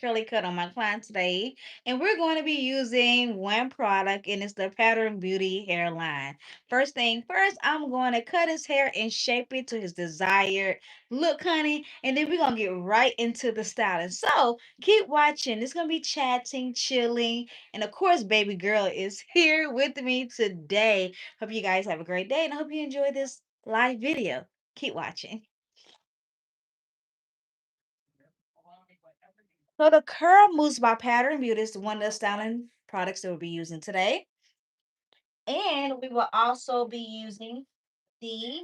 curly cut on my client today, and we're going to be using one product, and it's the Pattern Beauty hairline. First thing first, I'm going to cut his hair and shape it to his desired look, honey, and then we're going to get right into the styling. So keep watching. It's going to be chatting, chilling, and of course, baby girl is here with me today. Hope you guys have a great day, and I hope you enjoy this live video. Keep watching. So the Curl Mousse by Pattern Beauty is one of the styling products that we'll be using today. And we will also be using the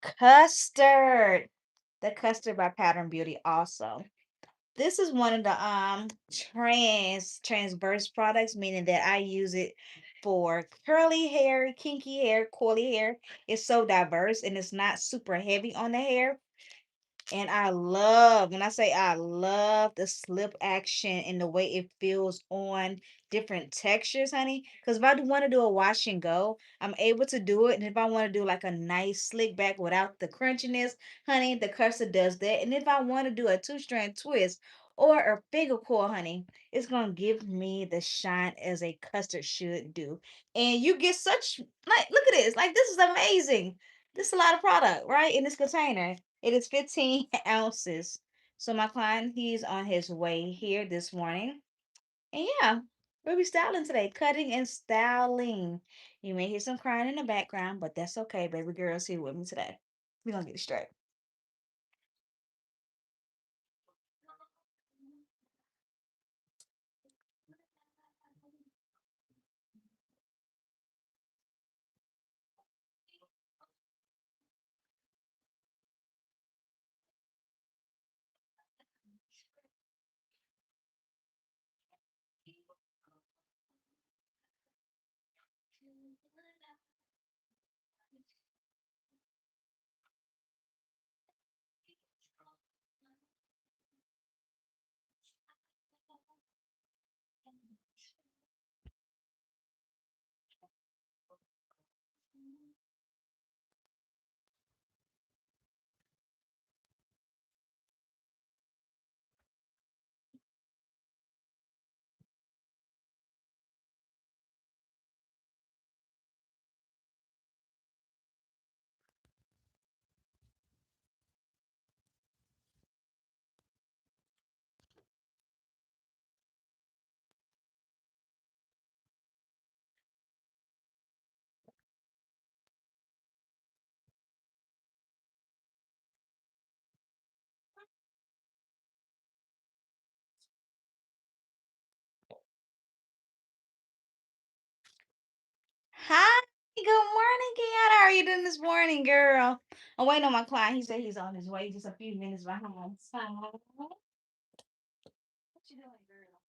custard. The custard by Pattern Beauty also. This is one of the transverse products, meaning that I use it for curly hair, kinky hair, coily hair. It's so diverse and it's not super heavy on the hair. And I love, when I say I love the slip action and the way it feels on different textures, honey. Because if I want to do a wash and go, I'm able to do it. And if I want to do like a nice slick back without the crunchiness, honey, the custard does that. And if I want to do a two-strand twist or a finger coil, honey, it's going to give me the shine as a custard should do. And you get such, like, look at this. Like, this is amazing. This is a lot of product, right? In this container. It is 15 ounces. So my client, he's on his way here this morning. And yeah, we'll be styling today, cutting and styling. You may hear some crying in the background, but that's okay. Baby girl's here with me today. We're gonna get it straight. Hi, good morning, Kiana. How are you doing this morning, girl? I'm waiting on my client. He said he's on his way, just a few minutes behind. So, what you doing, girl?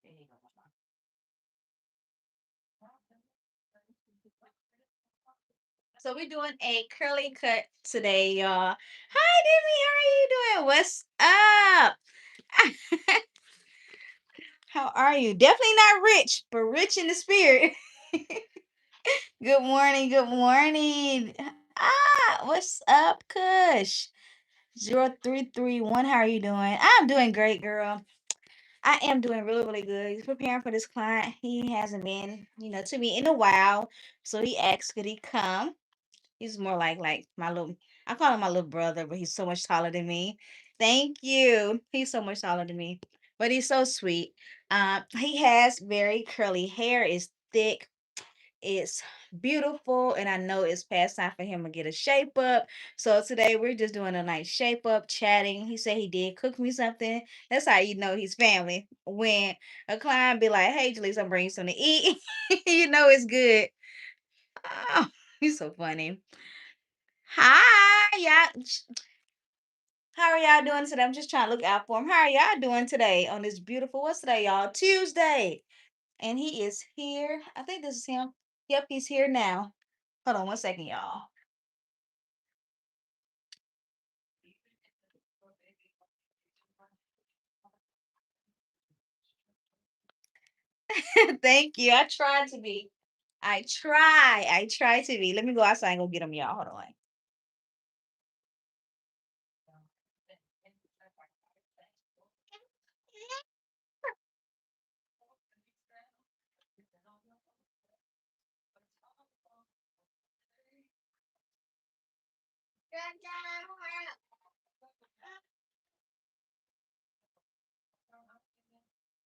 There you go. So we're doing a curly cut today, y'all. Hi, Demi. How are you doing? What's up? How are you? Definitely not rich, but rich in the spirit. Good morning. Good morning. What's up, Kush? 0331. How are you doing? I'm doing great, girl. I am doing really, really good. He's preparing for this client. He hasn't been, to me in a while. So he asked, could he come? He's more like my little, I call him my little brother, but he's so much taller than me. Thank you. He's so much taller than me, but he's so sweet. He has very curly hair. It's thick. It's beautiful, and I know it's past time for him to get a shape up. So today we're just doing a nice shape up, chatting. He said he did cook me something. That's how you know he's family. When a client be like, "Hey, Jalise, I'm bringing you something to eat," you know it's good. Oh, he's so funny. Hi, y'all. How are y'all doing today? I'm just trying to look out for him. How are y'all doing today on this beautiful, what's today, y'all? Tuesday. And he is here. I think this is him. Yep, he's here now. Hold on one second, y'all. Thank you. I tried to be. I try to be. Let me go outside and go get them, y'all. Hold on.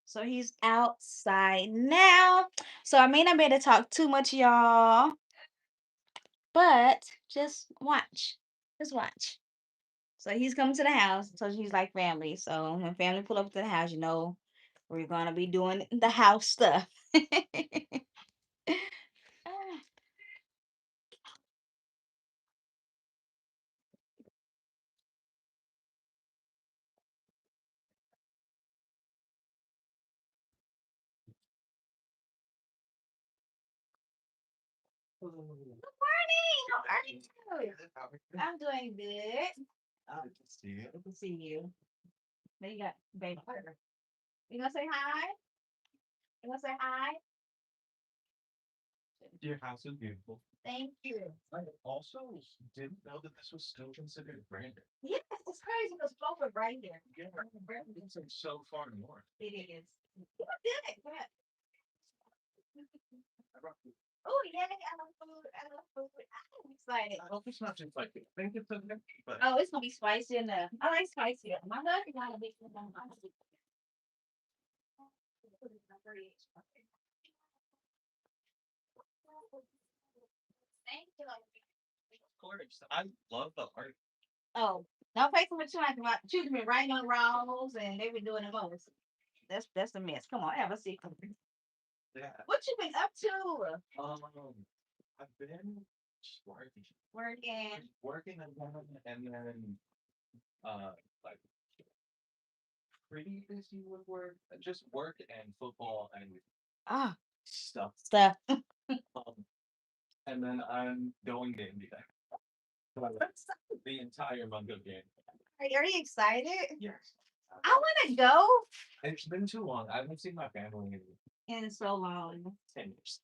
So he's outside now. So I may not be able to talk too much, y'all, but just watch. Just watch. So he's coming to the house. So he's like family. So when family pull up to the house, we're gonna be doing the house stuff. Good morning. How are you? I'm doing good. Good to see you. Good to see you. There you got baby. You gonna say hi? You gonna say hi? Your house is beautiful. Thank you. I also didn't know that this was still considered branded. Yes, it's crazy because Clover right here. Yeah, it's like so far north. It is. You did it. Go ahead. Oh yeah, I love food. I love food. I'm excited. I hope it's not too spicy. I think it's okay, but oh, it's gonna be spicy enough. I like spicy. My husband not a big fan of spicy. Thank you. Of course, I love the art. Oh, don't pay for too much about choosing me right on rolls and they been doing the most. That's a mess. Come on, have a seat. Yeah. What you been up to? I've been just working and then like pretty busy with work, just work and football and ah stuff. Um, and then I'm going to India for the entire month of January. Are you excited? Yes. I want to go. It's been too long. I haven't seen my family in so long. 10 years.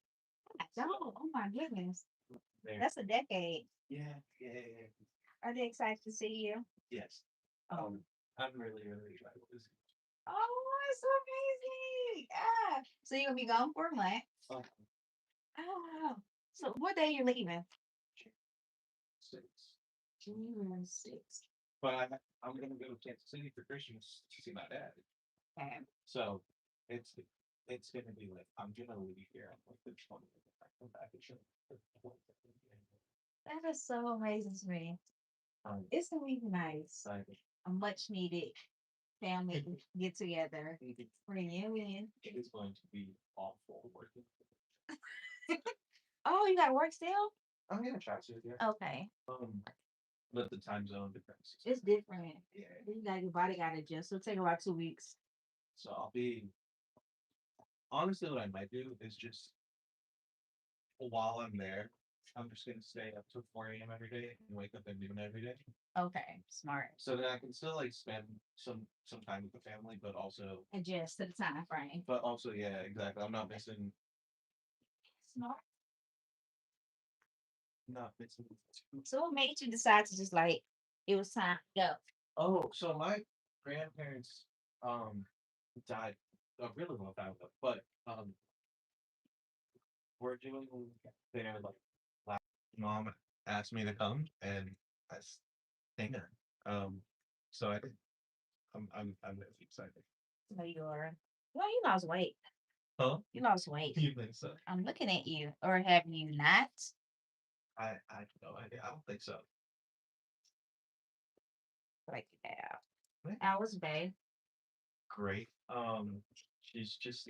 I don't. Oh my goodness. That's a decade. Yeah, yeah, yeah. Are they excited to see you? Yes. I'm really, really excited to see you. Oh, it's so amazing. Ah. So you'll be gone for a month. Oh, wow. So what day you leaving? Six. June 6th. But I'm gonna go to Kansas City for Christmas to see my dad. Okay. So it's it's gonna be like I'm gonna leave here on like the 20th. I come back and show the 20th. That is so amazing to me. It's gonna be nice. A much needed family get together reunion. It is going to be awful working. Oh, you got to work still? Oh yeah, try to, yeah. Okay. But the time zone difference. It's different. Yeah. Your body got to adjust. It'll take about 2 weeks. So I'll be honestly what I might do is just while I'm there, I'm just gonna stay up till 4 a.m. every day and wake up at noon every day. Okay, smart. So that I can still like spend some time with the family, but also adjust to the time frame. But also, yeah, exactly. I'm not missing. Smart. Not missing. So what made you decide to just like it was time to go? Oh, so my grandparents died a really long time ago, but we're doing their like last mom asked me to come and I think so I did. I'm really excited. No, you are. Well, you lost weight. Huh? You lost weight. You think so? I'm looking at you. Or have you not? I have no idea. I don't think so. Like you have. What? How was Babe? Great. She's just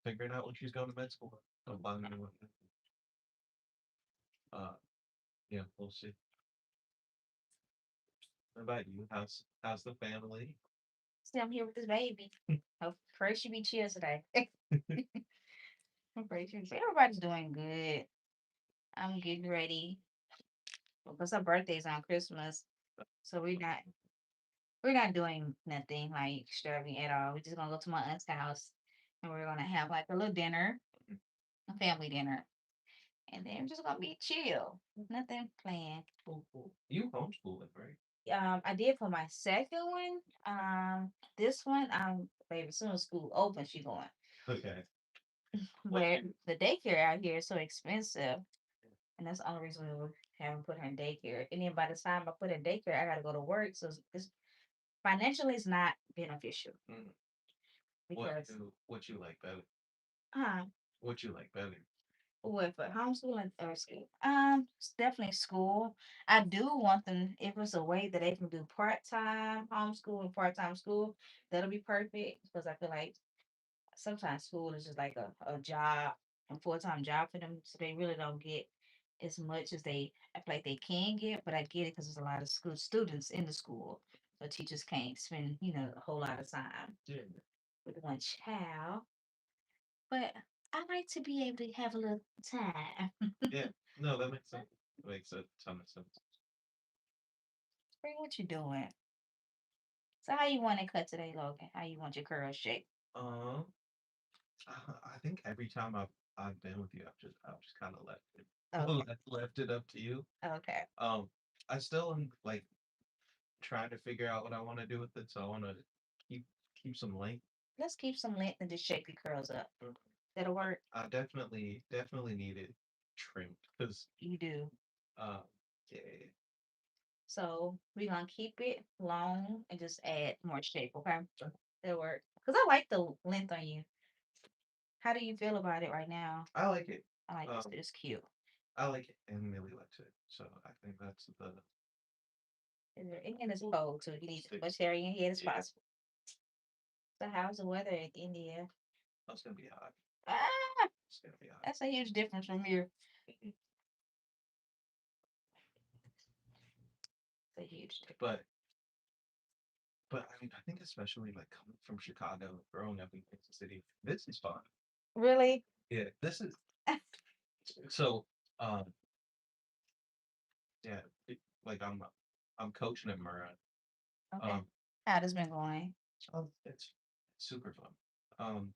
figuring out when she's going to med school. Don't bother me with it. Uh, yeah, we'll see. What about you? How's the family? See, I'm here with this baby. Hope pray she be chill today. I'm pretty sure everybody's doing good. I'm getting ready because her birthday's on Christmas, so we're not doing nothing like extravagant at all. We're just gonna go to my aunt's house and we're gonna have like a little dinner a family dinner, and then we're just gonna be chill. Nothing planned. Cool, cool. You homeschooling, right? I did for my second one. This one, baby, as soon as school opens, she going. Okay. What But you? the daycare out here is so expensive, and that's the only reason we haven't put her in daycare. And then by the time I put her in daycare, I got to go to work, so it's financially it's not beneficial Mm. because, What you like better? uh, What you like better? with homeschooling or school, it's definitely school. I do want them if it's a way that they can do part time homeschool and part time school. That'll be perfect because I feel like sometimes school is just like a job, a full time job for them, so they really don't get as much as they I feel like they can get. But I get it because there's a lot of school students in the school, so teachers can't spend a whole lot of time Yeah. with one child. But I like to be able to have a little time. Yeah. No, that makes sense. That makes a ton of sense. Spring, what you doing? So how you want it cut today, Logan? How you want your curls shaped? Um, I think every time I've been with you, I've just kind of left it Okay. left it up to you. Okay. Um, I still am like trying to figure out what I want to do with it, so I want to keep keep some length. Let's keep some length and just shape your curls up. Mhm. That'll work. I definitely need it trimmed because You do. uh yeah. So we're gonna keep it long and just add more shape, okay? That'll work. Cause I like the length on you. How do you feel about it right now? I like it. I like this. Um, It's cute. I like it, and Millie likes it. So I think that's the And it's cold too. You need as stick. much hair in your head as Yeah, possible. So how's the weather in India? that's gonna be hot. Ah, It's gonna be hot. that's a huge difference from here. Mhm. It's a huge difference. But I mean, I think especially like coming from Chicago, growing up in Kansas City, this is fun. Really? Yeah, this is so. Um, yeah, like I'm coaching at Murrah. Okay. Um, How this been going? it's super fun. Um,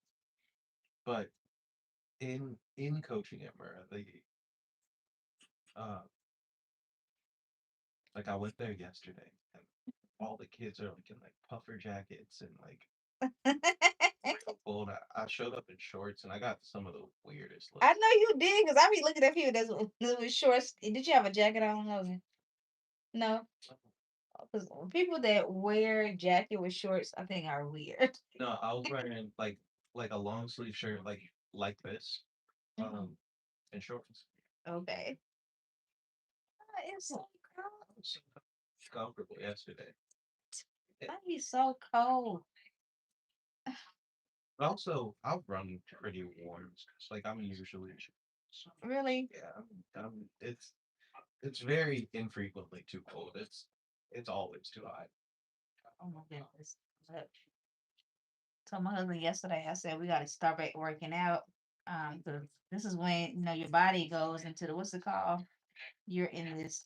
but in coaching at Murrah, uh, like I went there yesterday, and all the kids are like in like puffer jackets and like real cold. I showed up in shorts, and I got some of the weirdest I looks. know you did, because I be looking at people that's with shorts. Did you have a jacket on, Logan? No. Because people that wear jacket with shorts, I think are weird. No, I was wearing like a long sleeve shirt like this, Mhm. um, and shorts. Okay. It's so I was so comfortable yesterday. It, I'd be so cold. but also, I'll run pretty warm. 'Cause, like I'm usually, Really? yeah, it's very infrequently too cold. It's always too hot. Oh my goodness. But told my husband yesterday, I said we gotta start back working out. 'Cause this is when your body goes into the what's it called? You're in this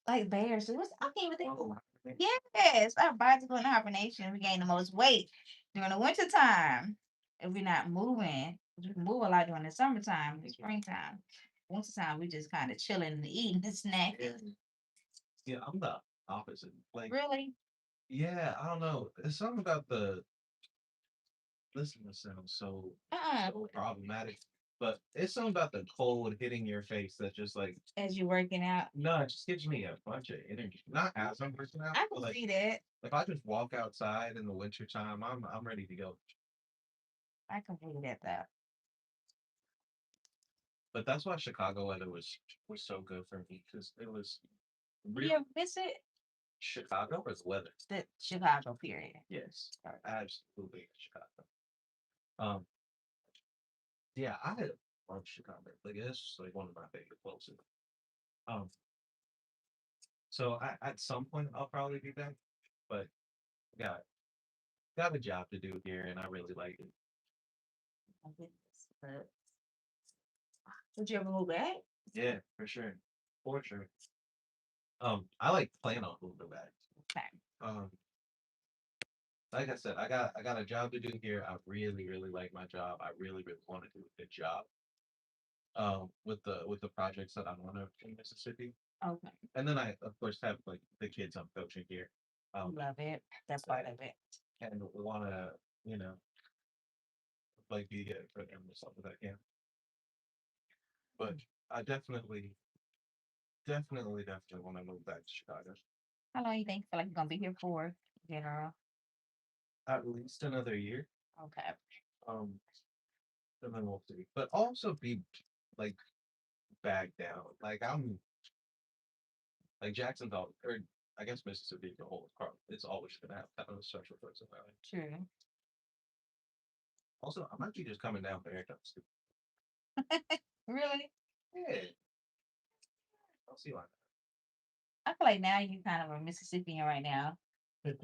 like bears. What's I can't even think. Oh, Yes, our bodies go into hibernation. We gain the most weight during the winter time if we're not moving. 'Cause we can move a lot during the summertime, the springtime. Winter time, we just kind of chilling and eating and yeah, snacking. yeah, I'm the opposite. Like, Really? yeah, I don't know. It's something about the listen, this sounds Uh-uh. so problematic, but it's something about the cold hitting your face that just like As you're working out, no, it just gives me a bunch of energy. Not as I'm working out, I but can like see that. if I just walk outside in the winter time, I'm ready to go. I can see that though. But that's why Chicago weather was so good for me because it was Do you real ever visit Chicago was weather. the Chicago period? Yes, Or- absolutely Chicago. Um, yeah, I love Chicago. Like it's like one of my favorite places. Um, so at some point I'll probably be back, but got got a job to do here, and I really like it. my goodness. But would you ever move back? Yeah, for sure. I like plan on moving back. Okay. Um, like I said, I got a job to do here. I really like my job. I really want to do a good job. with the projects that I want to in Mississippi. Okay. And then I of course have like the kids I'm coaching here. Love it. That's part of it. And want to you know like be it for them as much as I can. But I definitely want to move back to Chicago. How long you think feel like you're gonna be here for, general? At least another year. Okay. Um, and then we'll see. But also be like back down. Like I'm like Jackson's all or I guess Mississippi as a whole is probably it's always gonna have that on a social personality. True. Also, I might be just coming down for haircuts too. Really? Yeah, I'll see why I feel like now you kind of a Mississippian right now. not.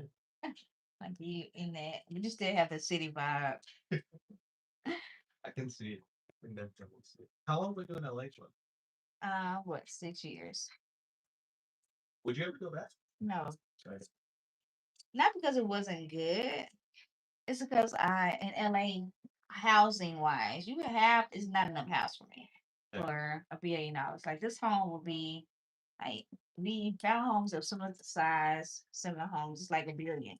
Like you in that, you just still have the city vibe. I can see it. I can definitely see it. How long were you in LA for? What, 6 years? Would you ever go back? No, Right. not because it wasn't good. It's because I in LA, housing wise, you can have is not enough house for me Yeah. for $1 billion. Like this home will be like we found homes of similar size, similar homes. It's like $1 billion.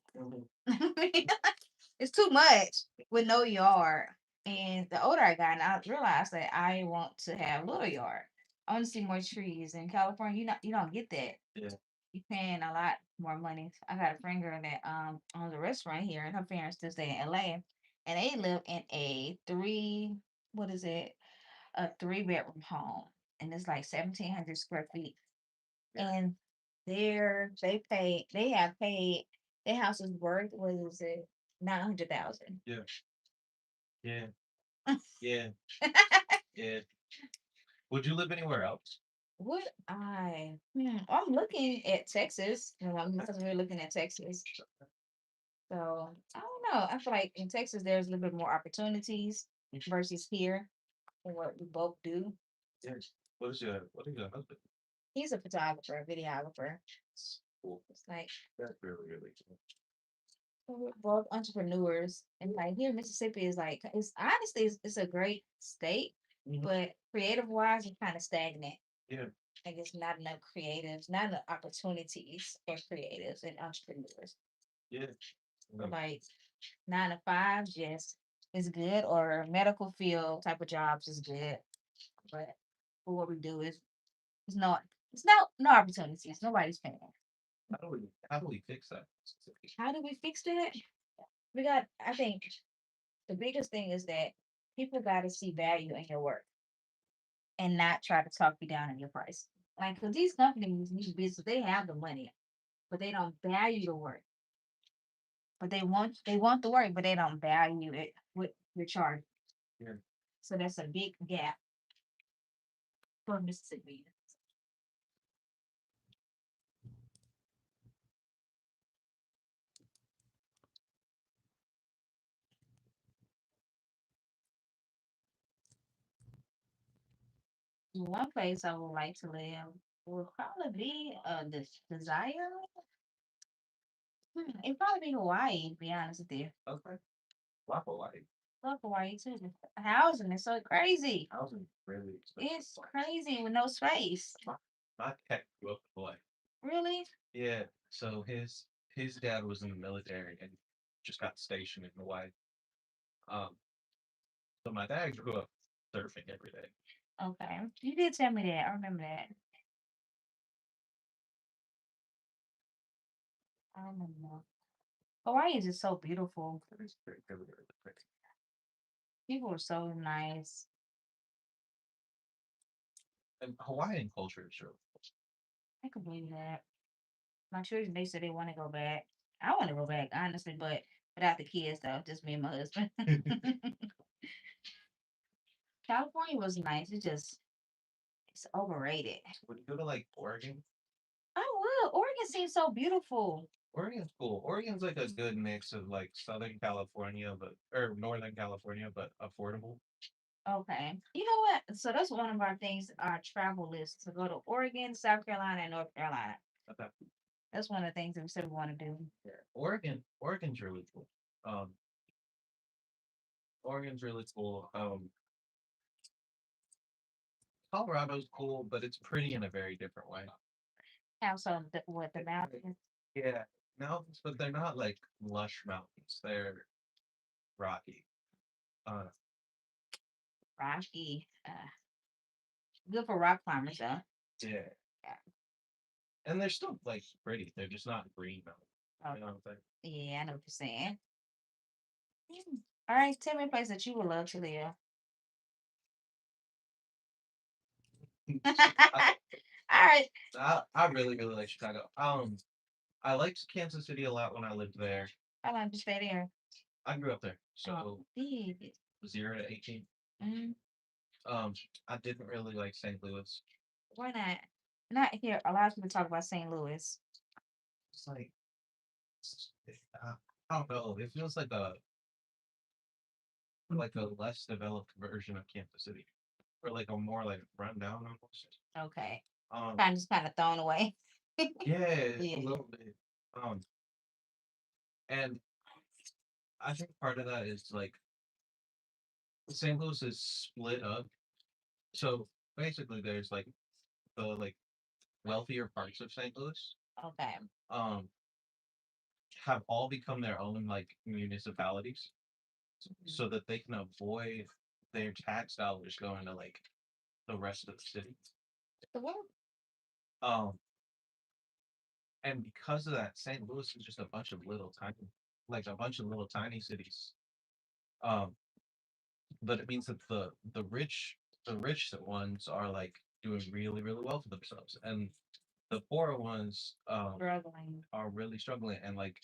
It's too much with no yard. And the older I got, and I realized that I want to have a little yard. I want to see more trees. In California, you don't get that. Yeah. You paying a lot more money. I got a friend girl that owns a restaurant here, and her parents still stay in LA, and they live in a what is it, a 3 bedroom home, and it's like 1,700 square feet, Yeah. and they have paid their house is worth what is it 900,000. Yeah. Yeah. Yeah. Yeah. Would you live anywhere else? I'm looking at Texas, because we're looking at Texas. So I don't know. I feel like in Texas there's a little bit more opportunities versus here for what we both do. Yes. What is your husband? He's a photographer, videographer. Cool. It's like That's really cool. we're both entrepreneurs, and like here, Mississippi is like it's honestly it's a great state, Mhm. but creative wise, it's kind of stagnant. Yeah. Like it's not enough creatives, not enough opportunities for creatives and entrepreneurs. Yeah. Um, Like 9 to 5, yes, is good, or medical field type of jobs is good. But for what we do is it's not it's no opportunities. Nobody's paying. how do we fix that? How do we fix that? We got I think the biggest thing is that people gotta see value in your work and not try to talk you down in your price. Like, cause these companies, these businesses, they have the money, but they don't value the work. But they want the work, but they don't value it with your charge. Yeah. So that's a big gap for Mississippi. One place I would like to live would probably be this desire. It'd probably be Hawaii, to be honest with you. Okay. Love Hawaii. Love Hawaii too. The housing is so crazy. Housing is really expensive. It's crazy with no space. My cat grew up in Hawaii. Really? Yeah. So his dad was in the military and just got stationed in Hawaii. Um, so my dad grew up surfing every day. Okay. You did tell me that. I remember that. I remember. Hawaii is just so beautiful. It's really pretty. People are so nice. And Hawaiian culture is really I can believe that. My children, they said they want to go back. I want to go back, honestly, but without the kids, though, just me and my husband. cool. California was nice. It's overrated. Would you go to like Oregon? I would. Oregon seems so beautiful. Oregon's cool. Oregon's like a good mix of like Southern California, but or Northern California, but affordable. Okay. You know what? So that's one of our things, our travel list to go to Oregon, South Carolina, and North Carolina. Okay. That's one of the things that we said we want to do. Yeah. Oregon's really cool. Um, Oregon's really cool. Colorado's cool, but it's pretty in a very different way. House on the mountains. Yeah, mountains, but they're not like lush mountains. They're rocky. Uh, Rocky. Good for rock climbers, though. yeah, Yeah. and they're still like pretty. They're just not green mountains. Oh, You know what yeah, I know what you're saying. All right, tell me a place that you would love to live. I'm saying? All right. I really really like Chicago. I liked Kansas City a lot when I lived there. I like to stay there. I grew up there, Oh, so big. 0 to 18. Mm, Um, I didn't really like St. Louis. why not? Not here. A lot of people talk about St. Louis. It's like I don't know. It feels like a less developed version of Kansas City, or like a more like rundown almost. Okay. Um, Kind of thrown away. yeah, a Yeah. little bit. And I think part of that is like St. Louis is split up. So basically, there's like the like wealthier parts of St. Louis Okay. um have all become their own like municipalities so that they can avoid their tax dollars going to like the rest of the city. The world. Um, and because of that, St. Louis is just a bunch of little tiny, like a bunch of little tiny cities. Um, but it means that the rich ones are like doing really, really well for themselves, and the poorer ones Struggling. are really struggling, and like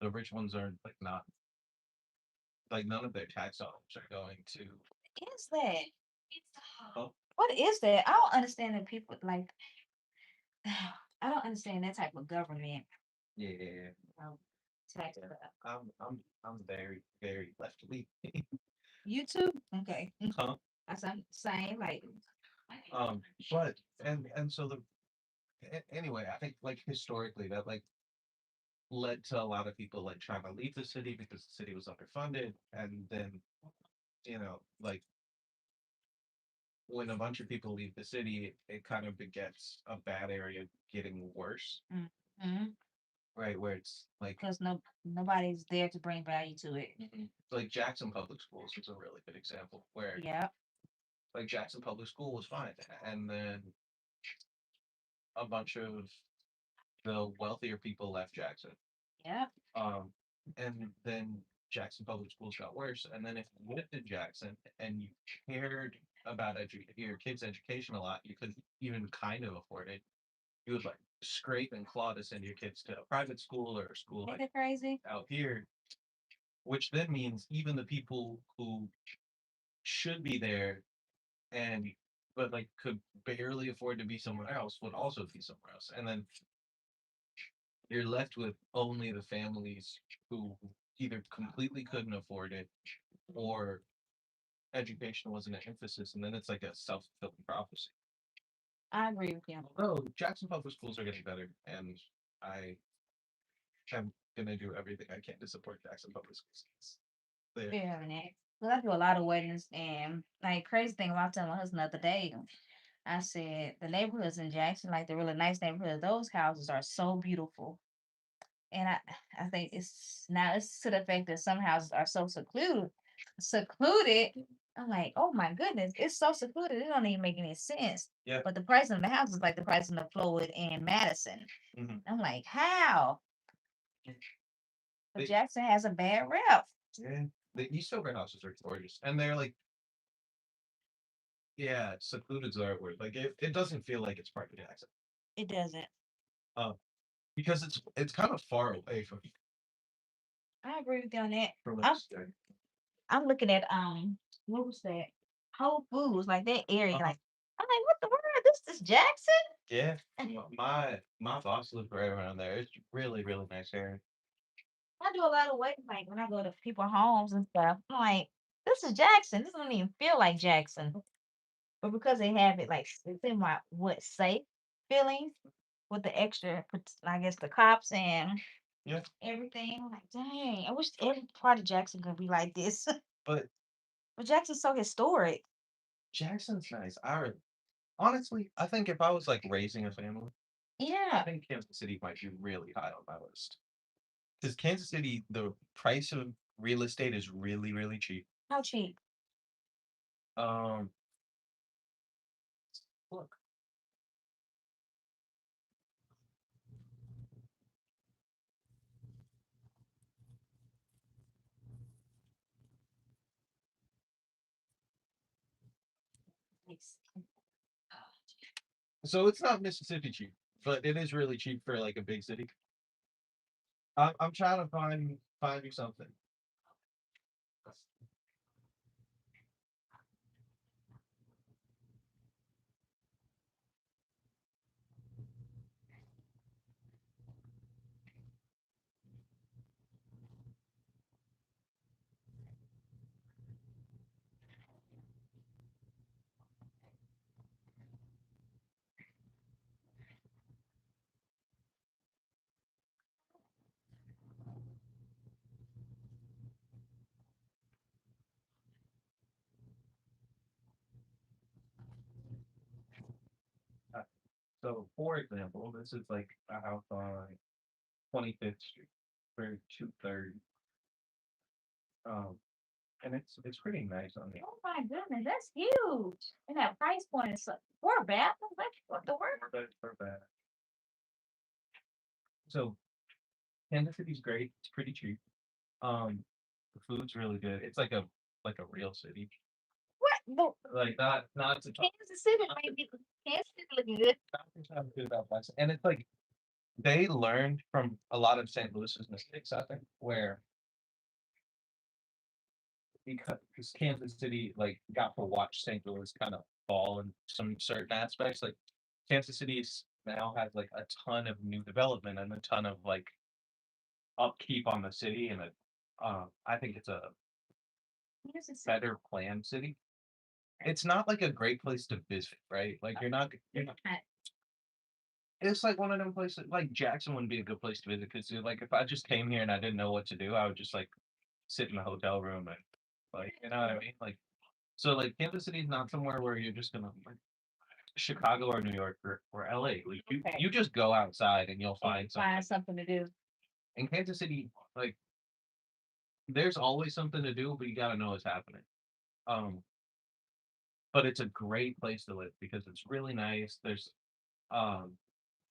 the rich ones are like not like none of their tax dollars are going to. What is that? Oh, What is that? I don't understand that people like. I don't understand that type of government. yeah, Um, tax. I'm very, very left leaning. You too? Okay. Huh? That's the same. Like, Um, but and so anyway, I think like historically that like led to a lot of people like trying to leave the city because the city was underfunded, and then like when a bunch of people leave the city, it kind of begets a bad area getting worse, mm-hmm. right? Where it's Because nobody's there to bring value to it. like Jackson Public Schools is a really good example where Yeah. like Jackson Public School was fine, and then a bunch of the wealthier people left Jackson. Yeah. Um, and then Jackson Public Schools got worse. And then if you lived in Jackson and you cared about your kids' education a lot, you couldn't even kind of afford it. You would like scrape and claw to send your kids to a private school or a school Ain't like that crazy? out here, which then means even the people who should be there and but like could barely afford to be somewhere else would also be somewhere else. And then you're left with only the families who either completely couldn't afford it or education wasn't an emphasis, and then it's like a self-fulfilling prophecy. I agree with you. Although Jackson public schools are getting better, and I am gonna do everything I can to support Jackson public schools. There, Fair enough. Because I do a lot of weddings, and like crazy thing about telling my husband the other day, I said the neighborhoods in Jackson, like the really nice neighborhoods, those houses are so beautiful. And I think it's to the fact that some houses are so secluded. I'm like, oh my goodness, it's so secluded. It don't even make any sense. yeah, But the price of the house is like the price of the Flowood in Madison. hmm I'm like, how? But they, Jackson has a bad rep. yeah, the Eastover houses are gorgeous, and they're like, yeah, secluded is the right word. Like it doesn't feel like it's part of Jackson, It doesn't. uh, because it's kind of far away I agree with you on that. from like, I'm I'm looking at what was that? Whole Foods, like that area. uh-huh. Like I'm like, what the world? This is Jackson? Yeah, my boss lives right around there. It's really really nice area. I do a lot of weddings, like when I go to people's homes and stuff. I'm like, this is Jackson. This doesn't even feel like Jackson. But because they have it like it's in my what safe feeling with the extra, I guess the cops and Yeah, everything. I'm like, dang, I wish every part of Jackson could be like this. but But Jackson's so historic. Jackson's nice. Honestly, I think if I was like raising a family, I Yeah. think Kansas City might be really high on my list. Because Kansas City, the price of real estate is really, really cheap. How cheap? Um, look, Nice. so it's not Mississippi cheap, but it is really cheap for like a big city. I'm trying to find you something. Uh, So, for example, this is like a house on 25th Street for 230. Um, and it's pretty nice on the Oh my goodness, that's huge. And that price point is like 4 bathrooms. That's what the word. for bad. So Kansas City's great. It's pretty cheap. The food's really good. It's like a real city. What? Like not to talk. Kansas City might be Kansas City looking good. Not to talk good about Boston. And it's like they learned from a lot of St. Louis's mistakes, I think, where because Kansas City like got to watch St. Louis kind of fall in some certain aspects. Like Kansas City now has like a ton of new development and a ton of like upkeep on the city, and I think it's a Kansas City. better planned city. It's not like a great place to visit, right? Like you're not. It's like one of them places. Like Jackson wouldn't be a good place to visit because like if I just came here and I didn't know what to do, I would just like sit in the hotel room and like you know what I mean. Like so, like Kansas City is not somewhere where you're just gonna like Chicago or New York or LA. Like Okay. you just go outside and you'll And find something. find something to do. In Kansas City, like there's always something to do, but you gotta know what's happening. Um, but it's a great place to live because it's really nice. There's um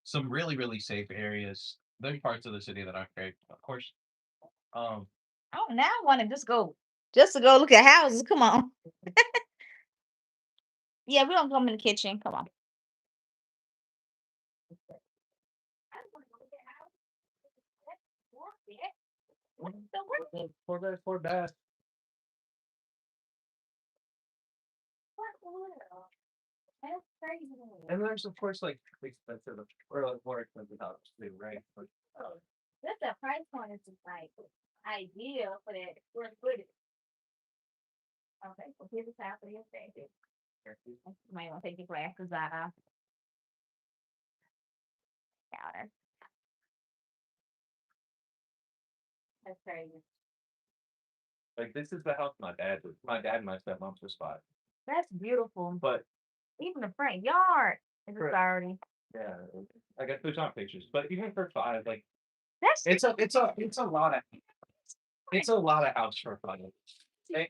some really really safe areas. There's parts of the city that aren't great, of course. Um, Oh, now I want to just to go look at houses. Come on. Yeah, we don't come in the kitchen. Come on. I don't wanna go look at houses. That's worth it. What's the worth it? for that. What the world? That's crazy. And there's of course like expensive or like more expensive houses too, right? Like, Oh, that's a price point is just like ideal for that square footage. Okay, so here's the top of your face. You might want to take your glasses off. Counter. That's crazy. like this is the house my dad and my stepmom just bought. That's beautiful. But Even the front yard is a for priority. yeah, I got there's not pictures, but even for five, like That's it's a lot of house for five. And,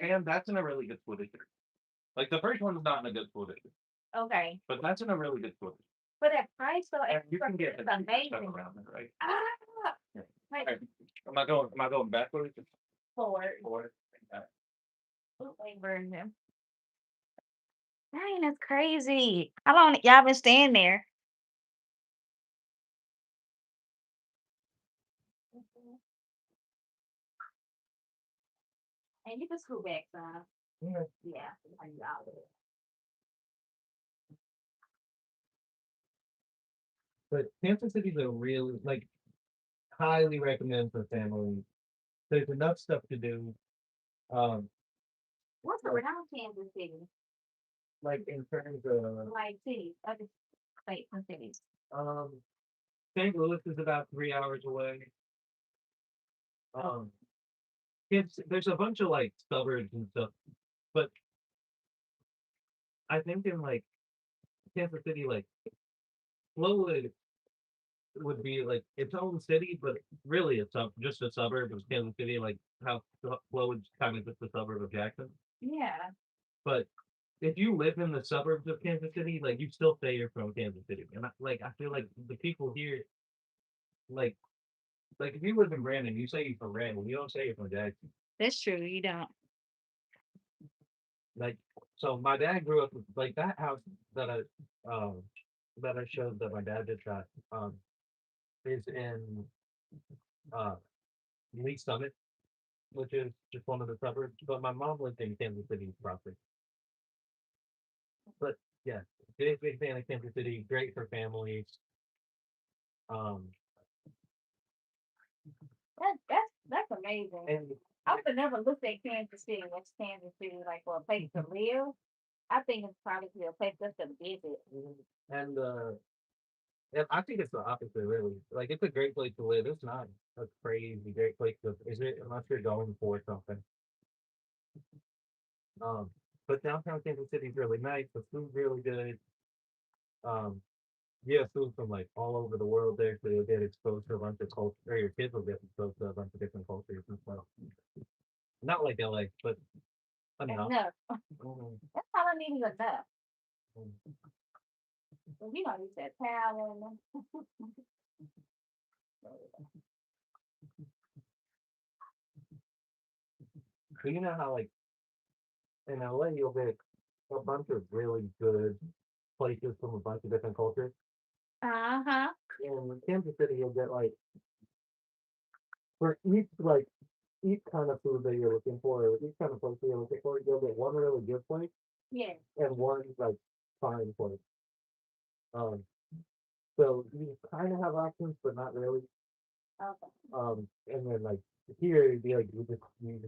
and that's in a really good footage. Like the first one's not in a good footage, okay. but that's in a really good footage. For that price though, And you can get it's stuff amazing. around it, right? Ah, Yeah. wait, Alright, am I going backwards? forward. Forward. Bootleg version. Dang, that's crazy. How long y'all been staying there? And you can screw back some. Yeah. Yeah. But Kansas City's a really like highly recommend for families. There's enough stuff to do. Um, What's around Kansas City? like in terms of Like cities, other states and cities. um, St. Louis is about 3 hours away. Um, there's a bunch of like suburbs and stuff, but I think in like Kansas City, like Flowood would be like its own city, but really it's just a suburb of Kansas City, like how Flowood's kind of just a suburb of Jackson. Yeah. But if you live in the suburbs of Kansas City, like you still say you're from Kansas City, and I feel like the people here, like if you live in Brandon, you say you're from Brandon, you don't say you're from Jackson. That's true. You don't. Like so, my dad grew up like that house that um I showed that my dad did that is in uh Lee Summit, which is just one of the suburbs. But my mom lived in Kansas City proper. But yeah, big fan of Kansas City. Great for families. Um, That's amazing. and I would have never looked at Kansas City, West Kansas City, like for a place to live. I think it's probably a place just to visit. and and I think it's the opposite, really. Like it's a great place to live. It's not a crazy great place to, is it? Unless you're going for something. Um, but downtown Kansas City is really nice. The food's really good. Um, you have food from like all over the world there, so you'll get exposed to a bunch of culture, or your kids will get exposed to a bunch of different cultures and stuff. Not like LA, but enough. Enough. Mhm. That's all I need is enough. Mhm. Well, you know, you said power. So you know how like in LA you'll get a bunch of really good places from a bunch of different cultures. Uh huh. In Kansas City you'll get like for each kind of food that you're looking for, or each kind of place that you're looking for, you'll get one really good place Yeah. and one like fine place. Um, so you kind of have options, but not really. Okay. And then like here, it'd be like you just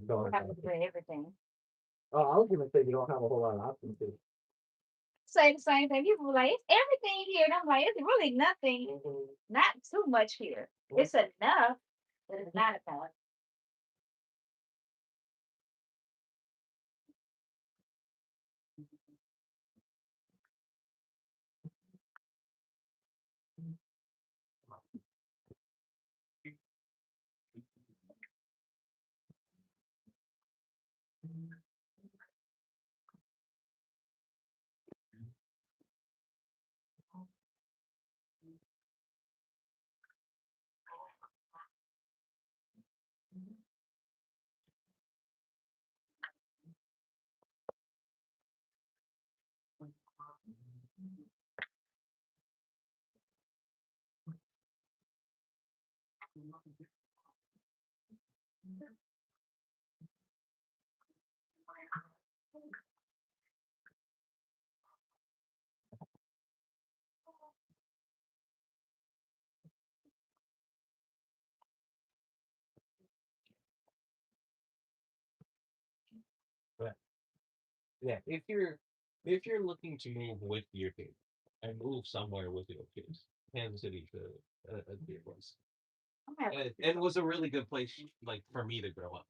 don't Have have to do options. everything. Oh, I was gonna say you don't have a whole lot of options here. Say the same thing. People were like, it's everything here. And I'm like, it's really nothing. Mhm. Not too much here. It's enough, but it's not enough. But yeah, if you're looking to move with your kids and move somewhere with your kids, Kansas City's a good place. And it was a really good place, like for me to grow up.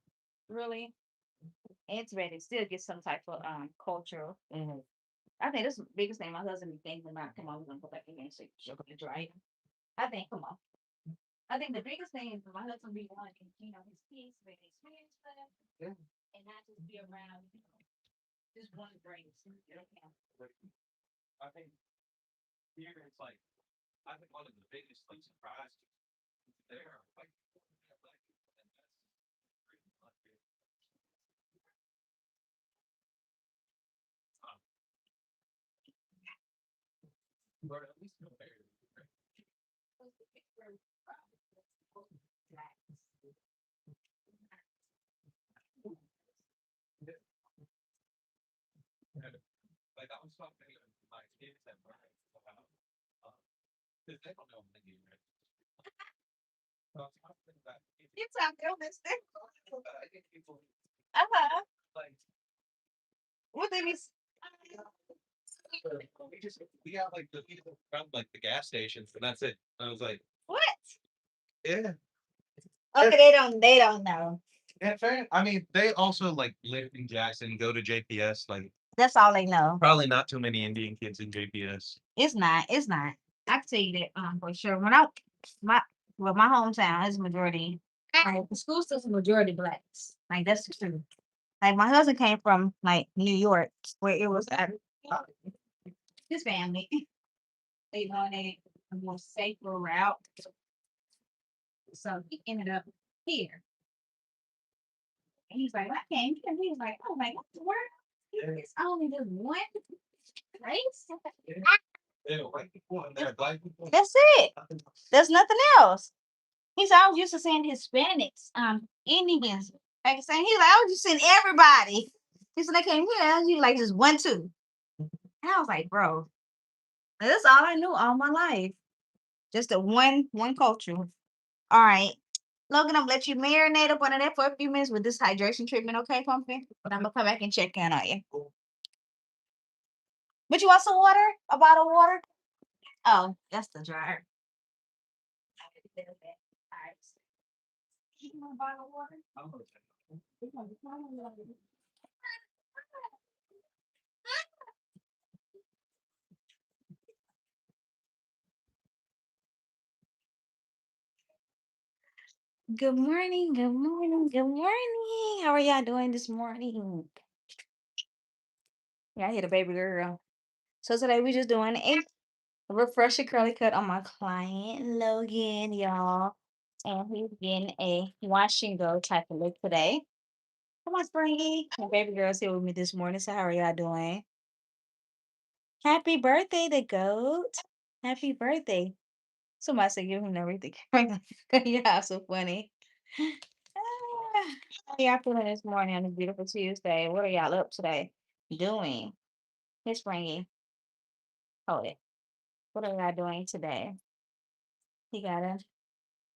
Really, it's ready to still get some type of cultural. Mm-hmm. I think that's the biggest thing my husband be thinking about. Come on, we're gonna go back again and say sugar and dry. I think, come on. I think the biggest thing is for my husband be wanting, you know, his kids to experience stuff Yeah. and not just be around, you know, just one brain. Like, I think here it's like I think one of the biggest like surprises there are like black people, and that's pretty much it. Um, or at least compared to like I was talking to my kids at work about because they don't know many right. So I was talking about You talk illness. I think people Uh-huh. like What they be we got like the people from like the gas stations and that's it. I was like, what? yeah. Okay, they don't know. Yeah, fair. I mean, they also like live in Jackson, go to JPS. Like, That's all they know. Probably not too many Indian kids in JPS. It's not. It's not. I can tell you that for sure. When I my well, my hometown is majority. Like the school system majority blacks. Like that's the truth. Like my husband came from like New York, where it was his family. They wanted a more safer route, so he ended up here. And he's like, I came here. And he was like, oh my God, the world. It's only just one race. Yeah, white people and there are black people. That's it. There's nothing else. He said, I was used to saying Hispanics, Indians. Like I saying, he like, I was just saying everybody. He said, they came here, I was like, just one, two. And I was like, bro, that's all I knew all my life. Just a one culture. All right. Logan, I'm gonna let you marinate up on that for a few minutes with this hydration treatment, okay, Pumpkin? But I'm gonna come back and check in on you. But you want some water? A bottle of water? Oh, that's the dryer. All right. You want a bottle of water? Good morning, good morning, good morning. How are y'all doing this morning? Yeah, I hit a baby girl. So today we just doing a refresher curly cut on my client Logan, y'all. And he's getting a wash and go type of look today. Come on, Springy. My baby girl's here with me this morning. So how are y'all doing? Happy birthday, the goat. Happy birthday. Somebody said give him everything. Yeah, so funny. Ah, how y'all feeling this morning on this beautiful Tuesday? What are y'all up today doing? Miss Springy, hold it. What are y'all doing today? You gotta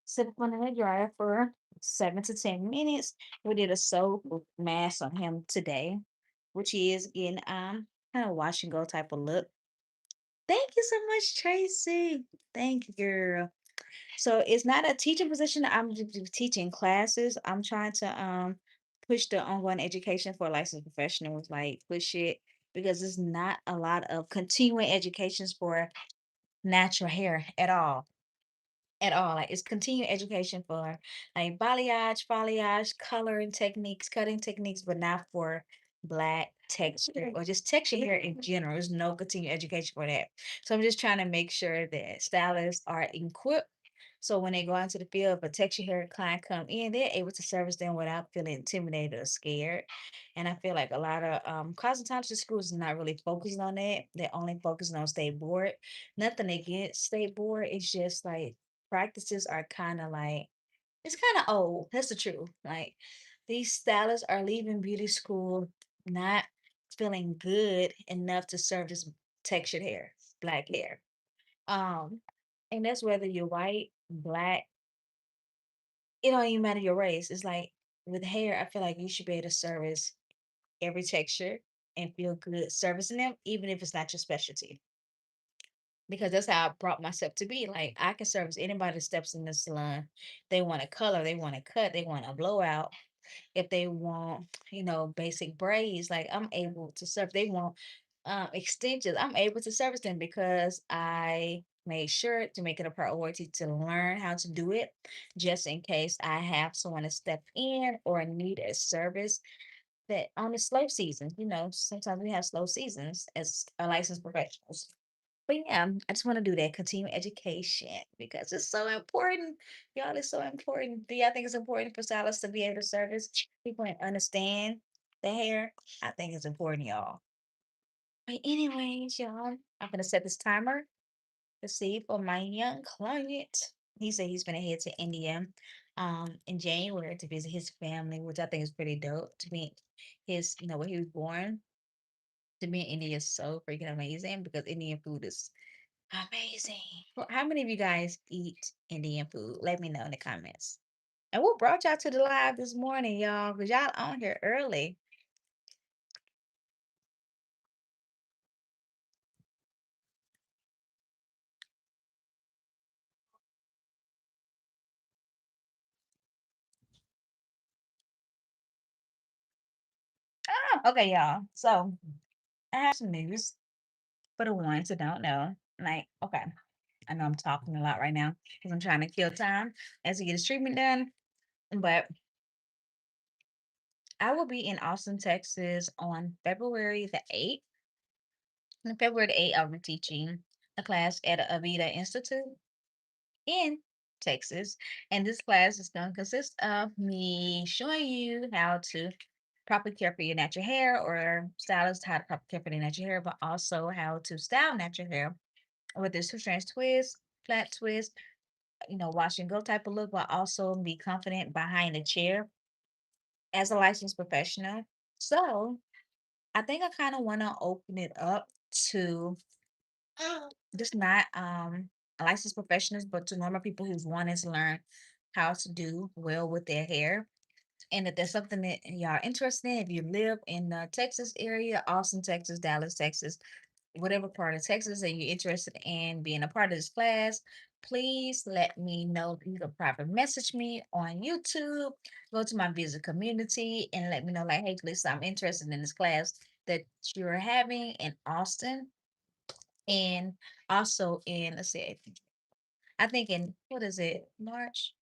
sit up under the dryer for 7 to 10 minutes. We did a soap mask on him today, which is in kind of wash and go type of look. Thank you so much, Tracy. Thank you, girl. So it's not a teaching position. I'm just teaching classes. I'm trying to push the ongoing education for licensed professionals, like push it because there's not a lot of continuing educations for natural hair at all. At all. Like it's continuing education for like balayage, coloring techniques, cutting techniques, but not for black texture or just texture hair in general. There's no continuing education for that. So I'm just trying to make sure that stylists are equipped so when they go out into the field, if a texture hair client come in, they're able to service them without feeling intimidated or scared. And I feel like a lot of cosmetology schools is not really focusing on that. They're only focusing on state board. Nothing against state board. It's just like practices are kind of like it's kind of old. That's the truth. Like these stylists are leaving beauty school not feeling good enough to serve this textured hair, black hair. Um, and that's whether you're white, black, it don't even matter your race. It's like with hair, I feel like you should be able to service every texture and feel good servicing them, even if it's not your specialty. Because that's how I brought myself to be. Like I can service anybody that steps in the salon. They want a color, they want a cut, they want a blowout. If they want, basic braids, like I'm able to serve. They want extensions. I'm able to service them because I made sure to make it a priority to learn how to do it, just in case I have someone to step in or need a service that on the slow season. Sometimes we have slow seasons as a licensed professionals. But yeah, I just want to do that, continue education because it's so important. Y'all, it's so important. Do y'all think it's important for stylists to be able to service people and understand the hair? I think it's important, y'all. But anyways, y'all, I'm gonna set this timer to see for my young client. He said he's gonna head to India in January to visit his family, which I think is pretty dope to meet his, where he was born. To me, India is so freaking amazing because Indian food is amazing. Well, how many of you guys eat Indian food? Let me know in the comments. And what brought y'all to the live this morning, y'all? Because y'all on here early. Oh, okay, y'all. So I have some news for the ones that don't know. Like, okay, I know I'm talking a lot right now because I'm trying to kill time as we get this treatment done. But I will be in Austin, Texas on February the 8th. On February the 8th, I'll be teaching a class at the Avita Institute in Texas. And this class is going to consist of me showing you how to properly care for your natural hair, or stylists how to properly care for their natural hair, but also how to style natural hair with this two strands twist, flat twist, wash and go type of look, but also be confident behind the chair as a licensed professional. So I think I kind of want to open it up to just not licensed professionals, but to normal people who's wanting to learn how to do well with their hair. And if there's something that y'all interested in, if you live in the Texas area, Austin, Texas, Dallas, Texas, whatever part of Texas that you're interested in being a part of this class, please let me know. You can private message me on YouTube, go to my visit community, and let me know, like, hey, Lisa, I'm interested in this class that you're having in Austin. And also in, let's see, I think in, what is it, March?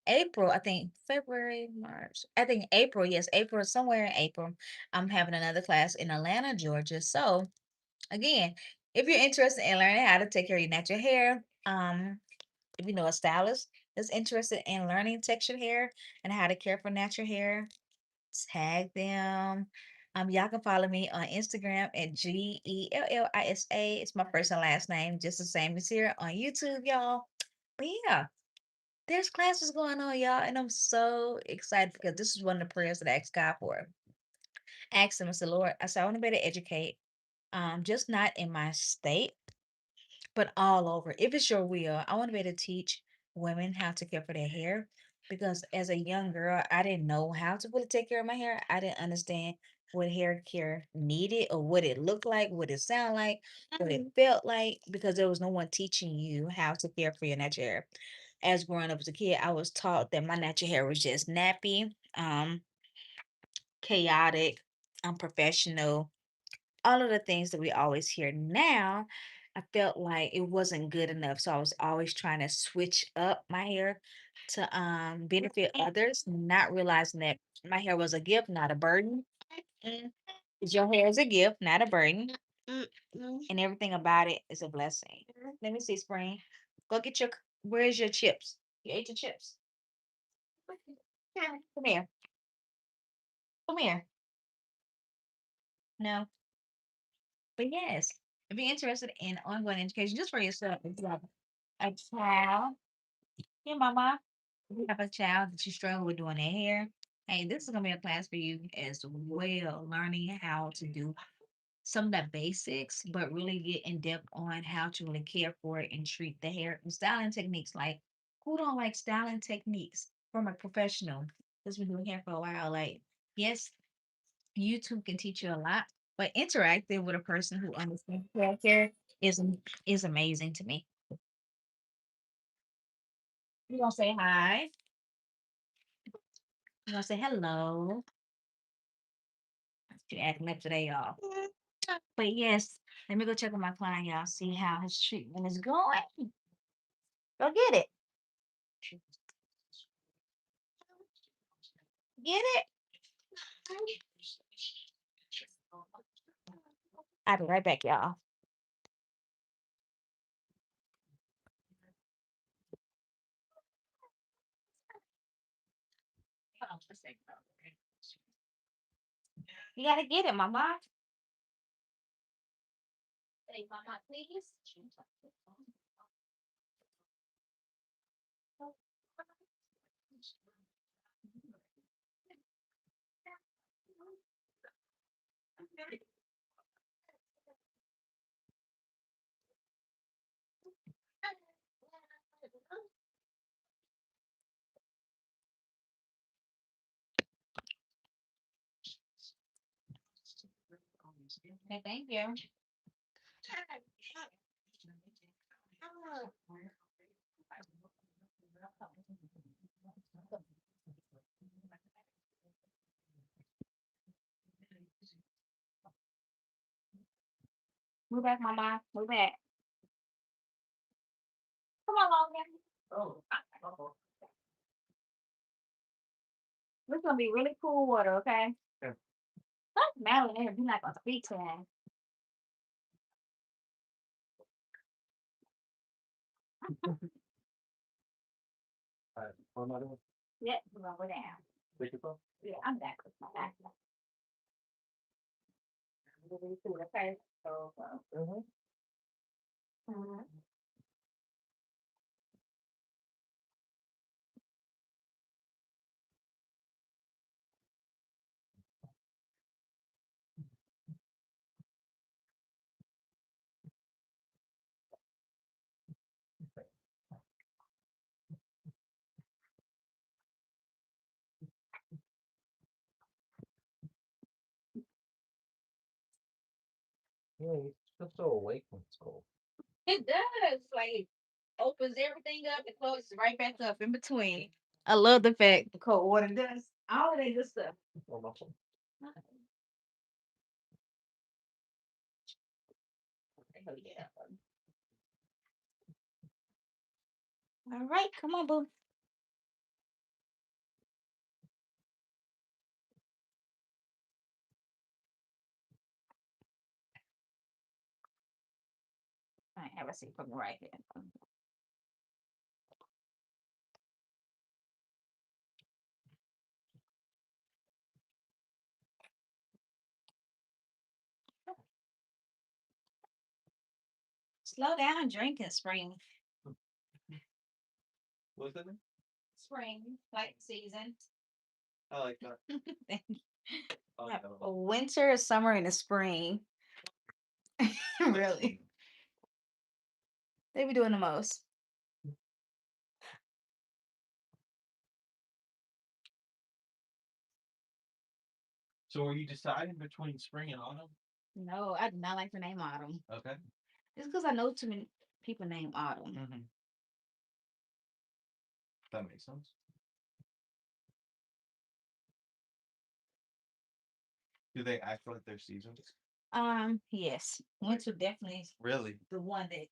April, I think February, March. I think April, yes, April, somewhere in April, I'm having another class in Atlanta, Georgia. So again, if you're interested in learning how to take care of your natural hair, if you know a stylist that's interested in learning textured hair and how to care for natural hair, tag them. Y'all can follow me on Instagram at GELLISA. It's my first and last name, just the same as here on YouTube, y'all. But yeah, there's classes going on, y'all, and I'm so excited because this is one of the prayers that I asked God for. I asked him, I said, Lord, I said, I want to be able to educate, just not in my state, but all over. If it's your will, I want to be able to teach women how to care for their hair because as a young girl, I didn't know how to really take care of my hair. I didn't understand what hair care needed or what it looked like, what it sounded like, what it felt like, because there was no one teaching you how to care for your natural hair. As growing up as a kid, I was taught that my natural hair was just nappy, chaotic, unprofessional, all of the things that we always hear now. I felt like it wasn't good enough. So I was always trying to switch up my hair to benefit others, not realizing that my hair was a gift, not a burden. Mm. 'Cause your hair is a gift, not a burden. And everything about it is a blessing. Let me see, Spring. Go get your, where's your chips? You ate your chips. Come here. Come here. No. But yes, if you're interested in ongoing education just for yourself, if you have a child, yeah, mama, if you have a child that you struggle with doing their hair, hey, this is gonna be a class for you as well, learning how to do some of the basics, but really get in depth on how to really care for it and treat the hair and styling techniques. Like, who don't like styling techniques from a professional that's been doing hair for a while? Like, yes, YouTube can teach you a lot, but interacting with a person who understands hair care is amazing to me. You gonna say hi? You gonna say hello? You acting up today, y'all. But yes, let me go check on my client, y'all. See how his treatment is going. Go get it. Get it. I'll be right back, y'all. You gotta get it, mama. Say, mama, please. Okay, thank you. Move back, mama. Move back. Come on, Logan. Oh. This is gonna be really cool water, okay? Yeah. That's Madeline in here. You're not gonna speak to him. One more one. Yeah, we're gonna go down. Take your phone. Yeah, I'm back with my back. Really cool, okay? So, mhm. Yeah, you feel so awake when it's cold. It does. Like opens everything up and closes right back up in between. I love the fact the cold water does all of that good stuff. Oh, my phone. Oh, yeah. All right, come on, boo. I have a seat from the right here. Slow down, drinking spring. What's that? Spring, like season. I like that. Thank you. I like Have that a a lot. winter, a summer, and a spring. Really. They be doing the most. So are you deciding between spring and autumn? No, I do not like the name Autumn. Okay. It's because I know too many people named Autumn. Mm-hmm. That makes sense. Do they act like their seasons? Yes. Winter definitely is Really? the one that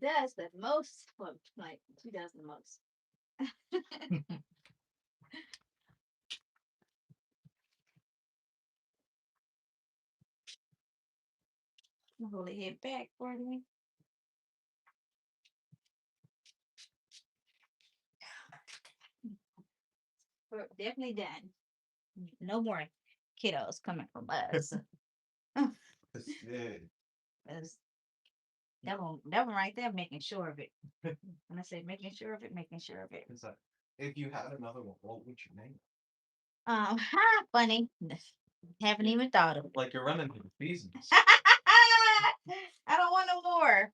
does the most. Well, like she does the most. Hold it head back for me. We're definitely done. No more kiddos coming from us. Yeah. That's- that one right there, making sure of it. When I say making sure of it, making sure of it. It's like, if you had another one, what would you name it? Funny. Haven't even thought of it. Like you're running through the seasons. I don't want no more.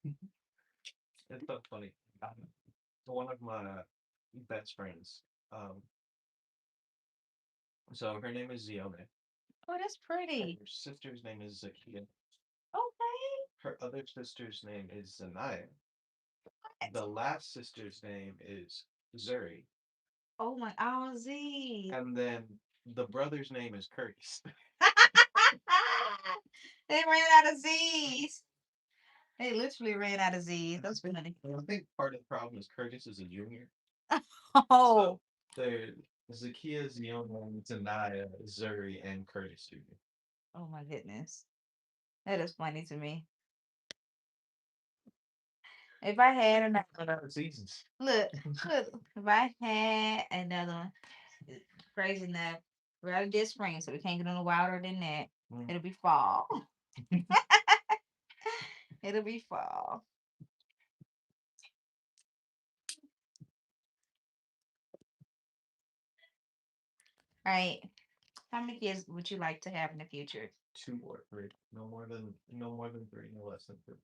It's so funny. One of my best friends. So her name is Zione. Oh, that's pretty. Her sister's name is Zakia. Okay. Her other sister's name is Zanaya. What? The last sister's name is Zuri. Oh my, oh Z. And then the brother's name is Curtis. They ran out of Z's. They literally ran out of Z's. That's funny. I think part of the problem is Curtis is a junior. Oh, So there's Zakia, Ziona, Zanaya, Zuri, and Curtis Jr. oh my goodness. That is funny to me. If I had another Run out of seasons. look, look, if I had another one, crazy enough, we're out of this spring, so we can't get no wilder than that. Mm. It'll be fall. It'll be fall. Right. How many kids would you like to have in the future? Two or three. No more than three, no less than three.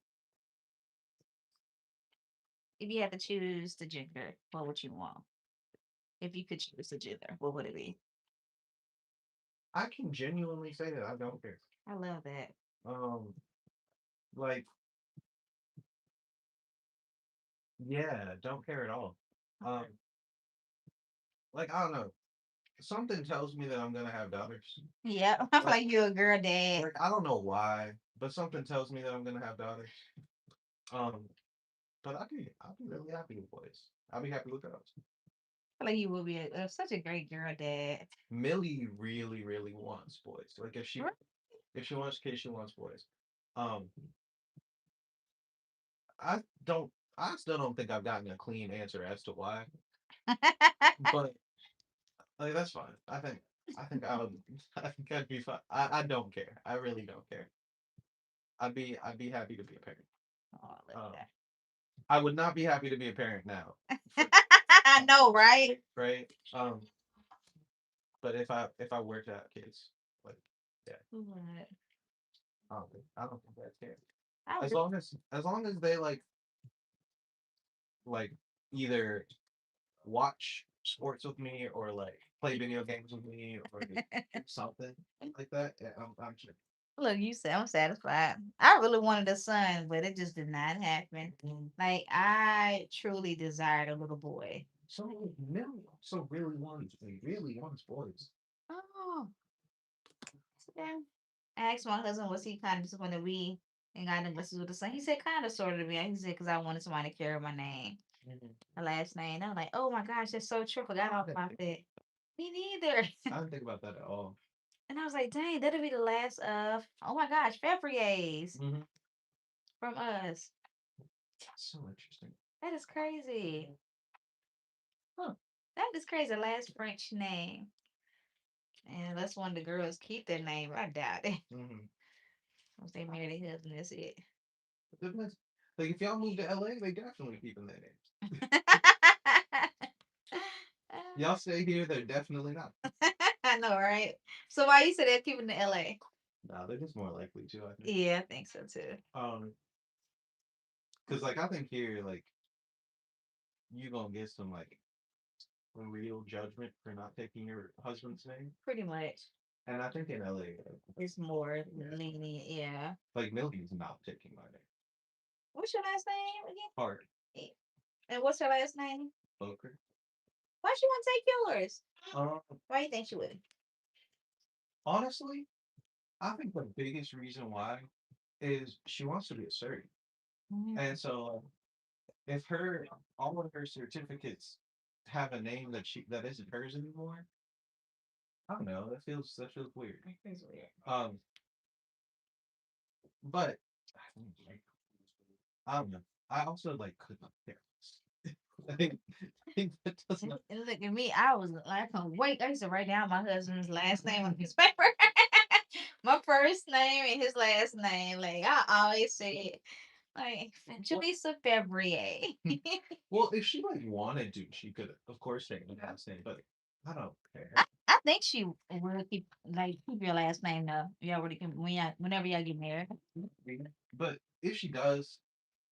If you had to choose the gender, what would you want? If you could choose the gender, what would it be? I can genuinely say that I don't care. I love that. Um, like, yeah, don't care at all. Um, like I don't know. something tells me that I'm gonna have daughters. Yep. I feel Like, like you're a girl dad. I don't know why, but something tells me that I'm gonna have daughters. Um, but I'll be really happy with boys. I'll be happy with girls. I feel like you will be such a great girl dad. Millie really, really wants boys. Like Right? if she wants kids, she wants boys. Um, I don't I still don't think I've gotten a clean answer as to why, but like that's fine. I think I would I think I'd be fine. I don't care. I really don't care. I'd be happy to be a parent. Oh, I love Um, that. I would not be happy to be a parent now, for, I know, right? right? But if I were to have kids, like yeah, What? I don't think that's fair. I As long as they like either watch sports with me or like play video games with me or do something like that, yeah, I'm sure. look, you said I'm satisfied. I really wanted a son, but it just did not happen. Like I truly desired a little boy. So Millie also really wants boys. Oh, yeah. I asked my husband, was he kind of disappointed we ain't got no message with the son? He said, kind of, sort of, to be. He said, because I wanted somebody to carry my name, Mhm. my last name. I was like, oh my gosh, that's so true. Forgot all about that. Me neither. I didn't think about that at all. And I was like, dang, that'll be the last of, oh my gosh, Fevriers Hmm. from us. That's so interesting. That is crazy. Huh. That is crazy. Last French name. And unless one of the girls keep their name, I doubt it. Hmm. Once they marry their husband, that's it. Like if y'all move to LA, they definitely keeping their names. Y'all stay here, they're definitely not. I know, right? So why you said they're keeping the LA? No, they're just more likely to, I think. Yeah, I think so too. Because like I think here, like you gonna get some like real judgment for not taking your husband's name, Pretty much. and I think in LA, It's more lenient, yeah. like Millie's not taking my name. What's your last name again? Hard Eh, and what's her last name? poker. Why she want to take yours? Um, Why you think she would? honestly, I think the biggest reason why is she wants to be a surrogate, Mhm. and so if her all of her certificates have a name that isn't hers anymore, I don't know. That feels weird. That's weird. But I don't know. I also like could not care less. I think, I think that does not. And look at me. I was like, I can't wait. I used to write down my husband's last name on his paper. My first name and his last name. Like I always say, like Well, Jaleesa Fevrier. well, if she like wanted to, she could, of course, take the last name. But I don't care. I think she will keep your last name though. You already can whenever y'all get married. But if she does,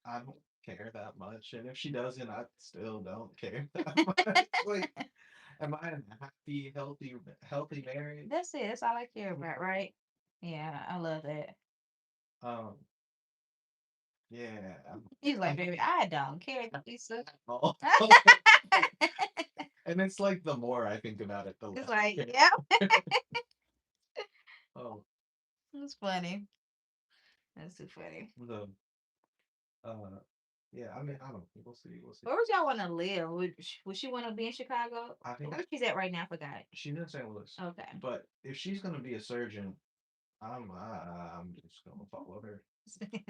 I don't care that much. And if she doesn't, I still don't care that much. Like, am I in a happy, healthy marriage? That's it. That's all I care about, right? Yeah, I love that. Um, yeah. He's like, baby, I don't care, Lisa. Oh. And it's like the more I think about it, the It's less I like, care. yeah, Oh, it's funny. That's too funny. the uh, yeah. I mean, I don't know. We'll see. We'll see. Where would y'all want to live? Would she want to be in Chicago? I think Where she's at right now? I forgot. she's in St. Louis, Okay. but if she's gonna be a surgeon, I'm just gonna follow her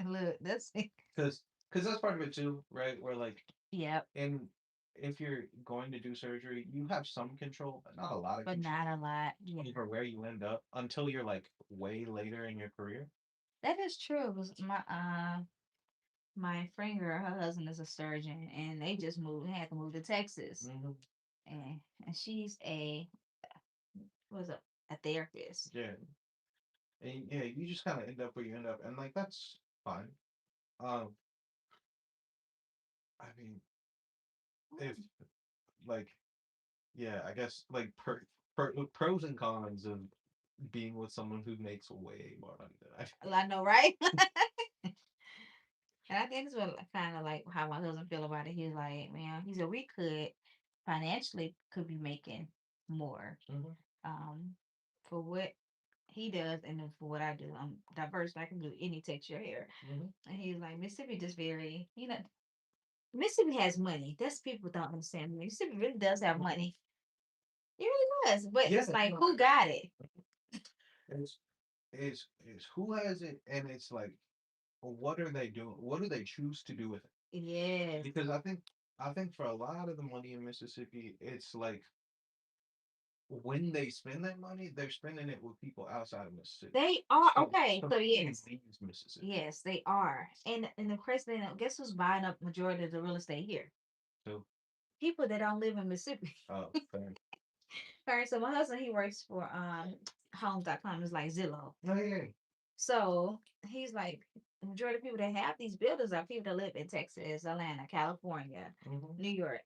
Look, that's it. because that's part of it too, right? Where like Yep, in if you're going to do surgery, you have some control, but not a lot of but control not a lot. Yeah, over where you end up until you're like way later in your career. that is true. 'Cause my friend girl, her husband is a surgeon, and they just moved. They had to move to Texas, Hmm. and she's was a therapist. Yeah, and yeah, you just kind of end up where you end up, and like that's fine. Um, I mean, if like yeah, I guess like pros and cons of being with someone who makes way more money than I do. I know, right? And I think this is what kind of like how my husband feel about it. He's like, man, he said we could financially could be making. more. Hmm. Um, for what he does and then for what I do, I'm diverse. I can do any texture hair. Hmm. And he's like, Mississippi just very, Mississippi has money. That's people don't understand. Mississippi really does have money. It really does. But Yeah, it's like, no, who got it? it's it's who has it, and it's like, what are they doing? What do they choose to do with it? Yes. Because I think for a lot of the money in Mississippi, it's like when they spend that money, they're spending it with people outside of Mississippi. They are okay. So So nothing yes. leaves Mississippi. Yes, they are. And the crazy thing, guess who's buying up majority of the real estate here? So, People that don't live in Mississippi. fair. All right, so my husband he works for homes.com. It's like Zillow. Oh yeah. So he's like, the majority of people that have these buildings are people that live in Texas, Atlanta, California, Hmm. New York.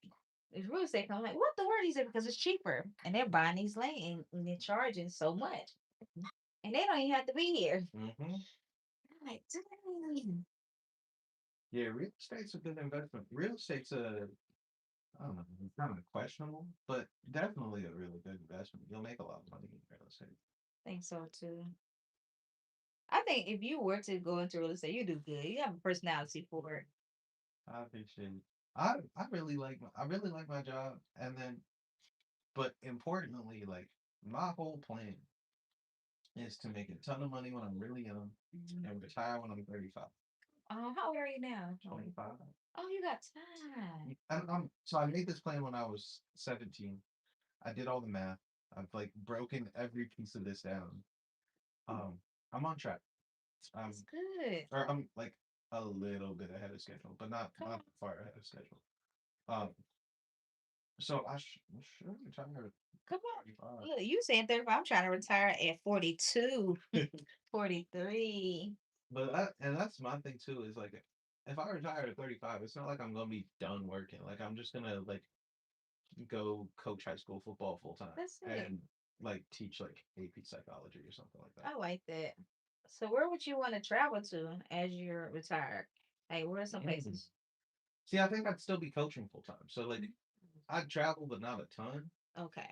It's real estate. I'm like, what the word? He said because it's cheaper, and they're buying these land and they're charging so much, and they don't even have to be here. Hmm. I'm like, dang. Yeah, real estate's a good investment. Real estate's I don't know, kind of questionable, but definitely a really good investment. You'll make a lot of money in real estate. I think so too. I think if you were to go into real estate, you do good. You have a personality for it. I appreciate it. I really like my job, and then but importantly, like my whole plan is to make a ton of money when I'm really young Mhm. and retire when I'm 35. How old are you now? 25. Oh, you got time. So I made this plan when I was 17. I did all the math. I've like broken every piece of this down. Um, I'm on track. I'm That's good. or I'm like a little bit ahead of schedule, but not Come not on. far ahead of schedule. Um, so I should retire at Come on. 35. Look, you saying 35. I'm trying to retire at 42, 43. And that's my thing too, is like if I retire at 35, it's not like I'm gonna be done working. Like I'm just gonna like go coach high school football full time That's it. and like teach like AP psychology or something like that. I like that. So where would you want to travel to as you're retired? Like, where are some Mm. places? See, I think I'd still be coaching full time. So like I'd travel, but not a ton. Okay.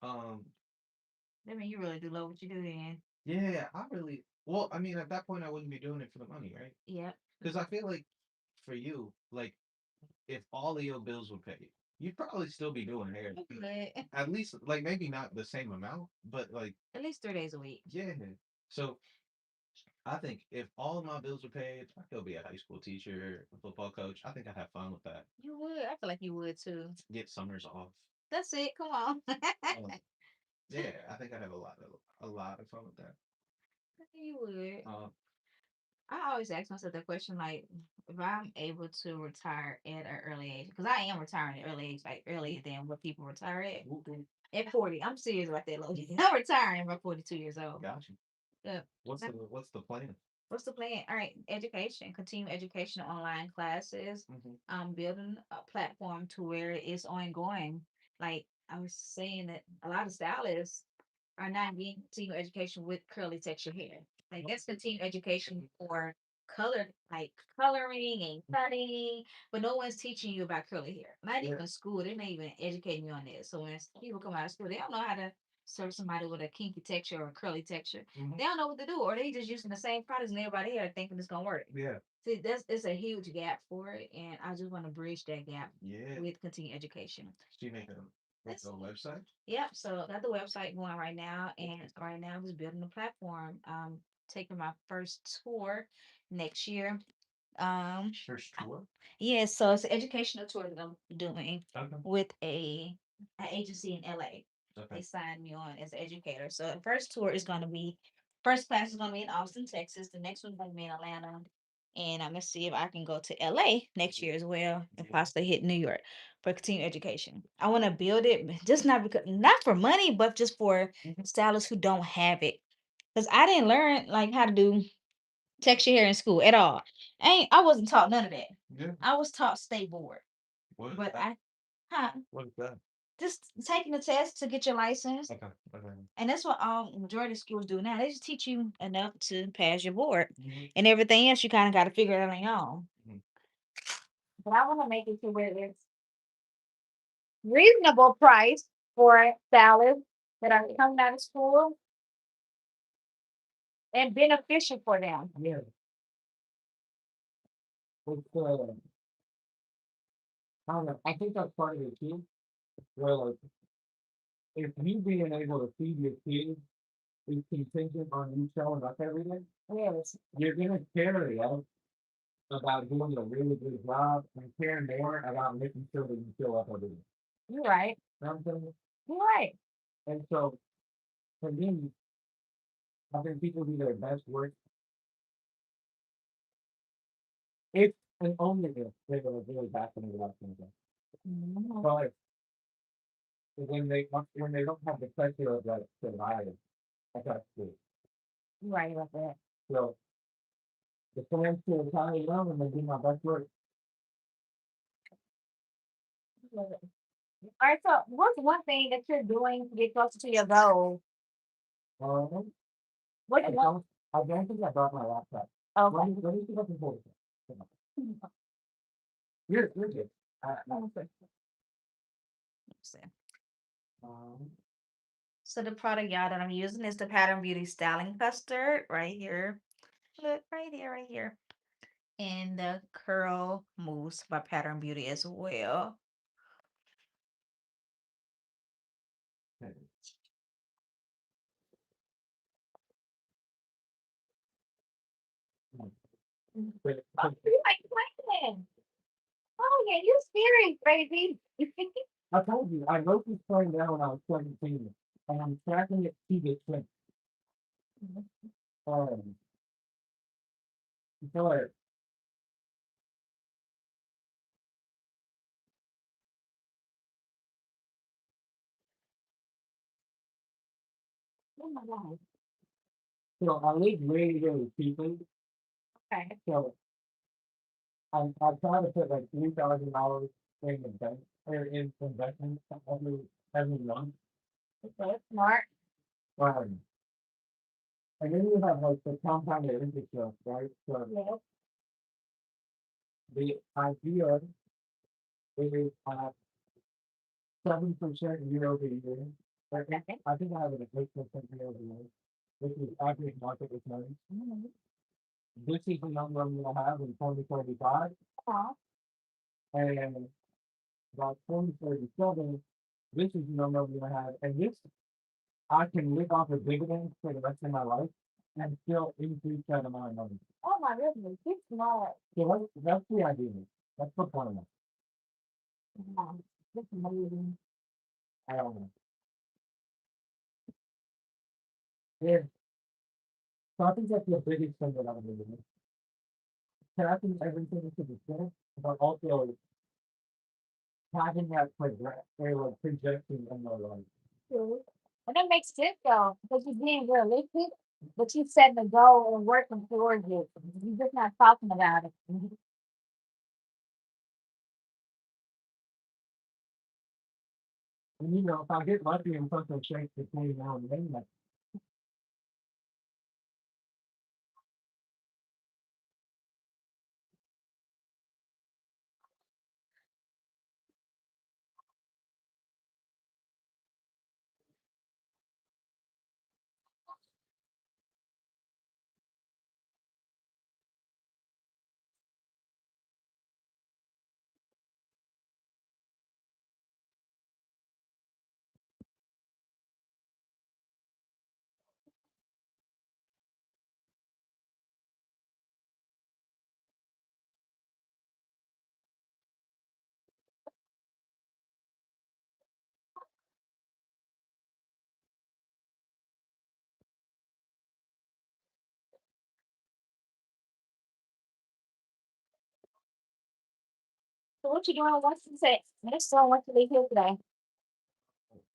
Um, I mean, you really do love what you do then. yeah, I really well, I mean, at that point, I wouldn't be doing it for the money, right? Yep. Because I feel like for you, like if all of your bills were paid, you'd probably still be doing hair. But At least, like maybe not the same amount, but like at least 3 days a week. yeah. So I think if all of my bills were paid, I could be a high school teacher, a football coach. I think I'd have fun with that. You would. I feel like you would too. Get summers off. That's it. Come on. Um, yeah, I think I'd have a lot of fun with that. You would. Um, I always ask myself that question, like, if I'm able to retire at an early age, because I am retiring at early age, like earlier than what people retire at. whoop, whoop, At 40, I'm serious about that, Logan. I'm retiring by 42 years old. got you. Yeah. What's the plan? What's the plan? All right, education, continue education, online classes. Hmm. Building a platform to where it's ongoing. Like I was saying that a lot of stylists are not getting continuing education with curly texture hair. Like that's continuing education for color, like coloring and cutting, but no one's teaching you about curly hair. Not Yeah. even school. They're not even educating you on this. So when people come out of school, they don't know how to serve somebody with a kinky texture or a curly texture. Hmm. They don't know what to do, or they just using the same products and everybody here thinking it's gonna work. Yeah. See, that's it's a huge gap for it, and I just want to bridge that gap Yeah. with continuing education. So you make a That's website? Yep. So I got the website going right now, and right now I'm just building the platform. Taking my first tour next year. Um, First tour? yes. So it's an educational tour that I'm doing Okay. with an agency in LA. Okay. They signed me on as an educator. So the first tour is going to be first class is going to be in Austin, Texas. The next one's going to be in Atlanta, and I'm gonna see if I can go to LA next year as well, and Yeah. possibly hit New York for continuing education. I want to build it, just not because not for money, but just for Mhm. stylists who don't have it. Because I didn't learn like how to do texture hair in school at all. I wasn't taught none of that. Yeah. I was taught stay board, What is but that? I huh, What is that? just taking the test to get your license. Okay. Okay. And that's what all majority of schools do now. They just teach you enough to pass your board, Hmm. and everything else you kind of got to figure it out on your own. Hmm. But I want to make it to where it's reasonable price. for salads that are coming out of school and beneficial for them. Yeah, it's, I don't know. I think that's part of it too. Where like, if you being able to feed your kids is contingent on you showing up every day, Yes, you're gonna care less about doing a really good job and care more about making sure that you show up every day. you're right. You know what I'm saying? You're right. And so for me, I think people do their best work if and only if they're gonna really back in the left thing. Mhm. But when they don't have the pressure of that survival, that's good. You're right about that. So the plans to retire young and they do my best work. All right, so what's one thing that you're doing to get closer to your goal? Um, What's I one? don't I don't think I brought my laptop. Okay. Let me see if I can hold it. You're good. Okay. Let's see. Um, So the product, y'all, that I'm using is the Pattern Beauty Styling Custard right here. Look, right here, right here. And the Curl Mousse by Pattern Beauty as well. but Oh, you like playing? Oh yeah, you serious, baby. I told you, I wrote this plan down when I was 17, and I'm tracking it to the trend. Um, so Oh my God. so I live really, really cheaply. Okay. So I try to put like $3,000 in the bank or in investment every month. Okay, smart. Um, and then you have like the compounded interest rate, right? So Yes. the idea is 7% year over year. Okay. I think I have an 8% year over year, which is average market return. Mhm. This is the number I'm gonna have in 2035, Aw. and by 2037, this is the number I'm gonna have, and this I can live off of dividends for the rest of my life and still increase that amount of money. Oh my goodness, he's smart. So that's the idea. That's the plan. Wow. That's amazing. Um, yeah, so I think that's the biggest thing that I'm doing. Tracking everything into the center, but also having that projection in my life. True. And that makes sense though, because you're being realistic, but you setting a goal and working towards it. You're just not talking about it. And if I get lucky and something shakes between now and then, like, So what you doing once you say next one once you leave here today?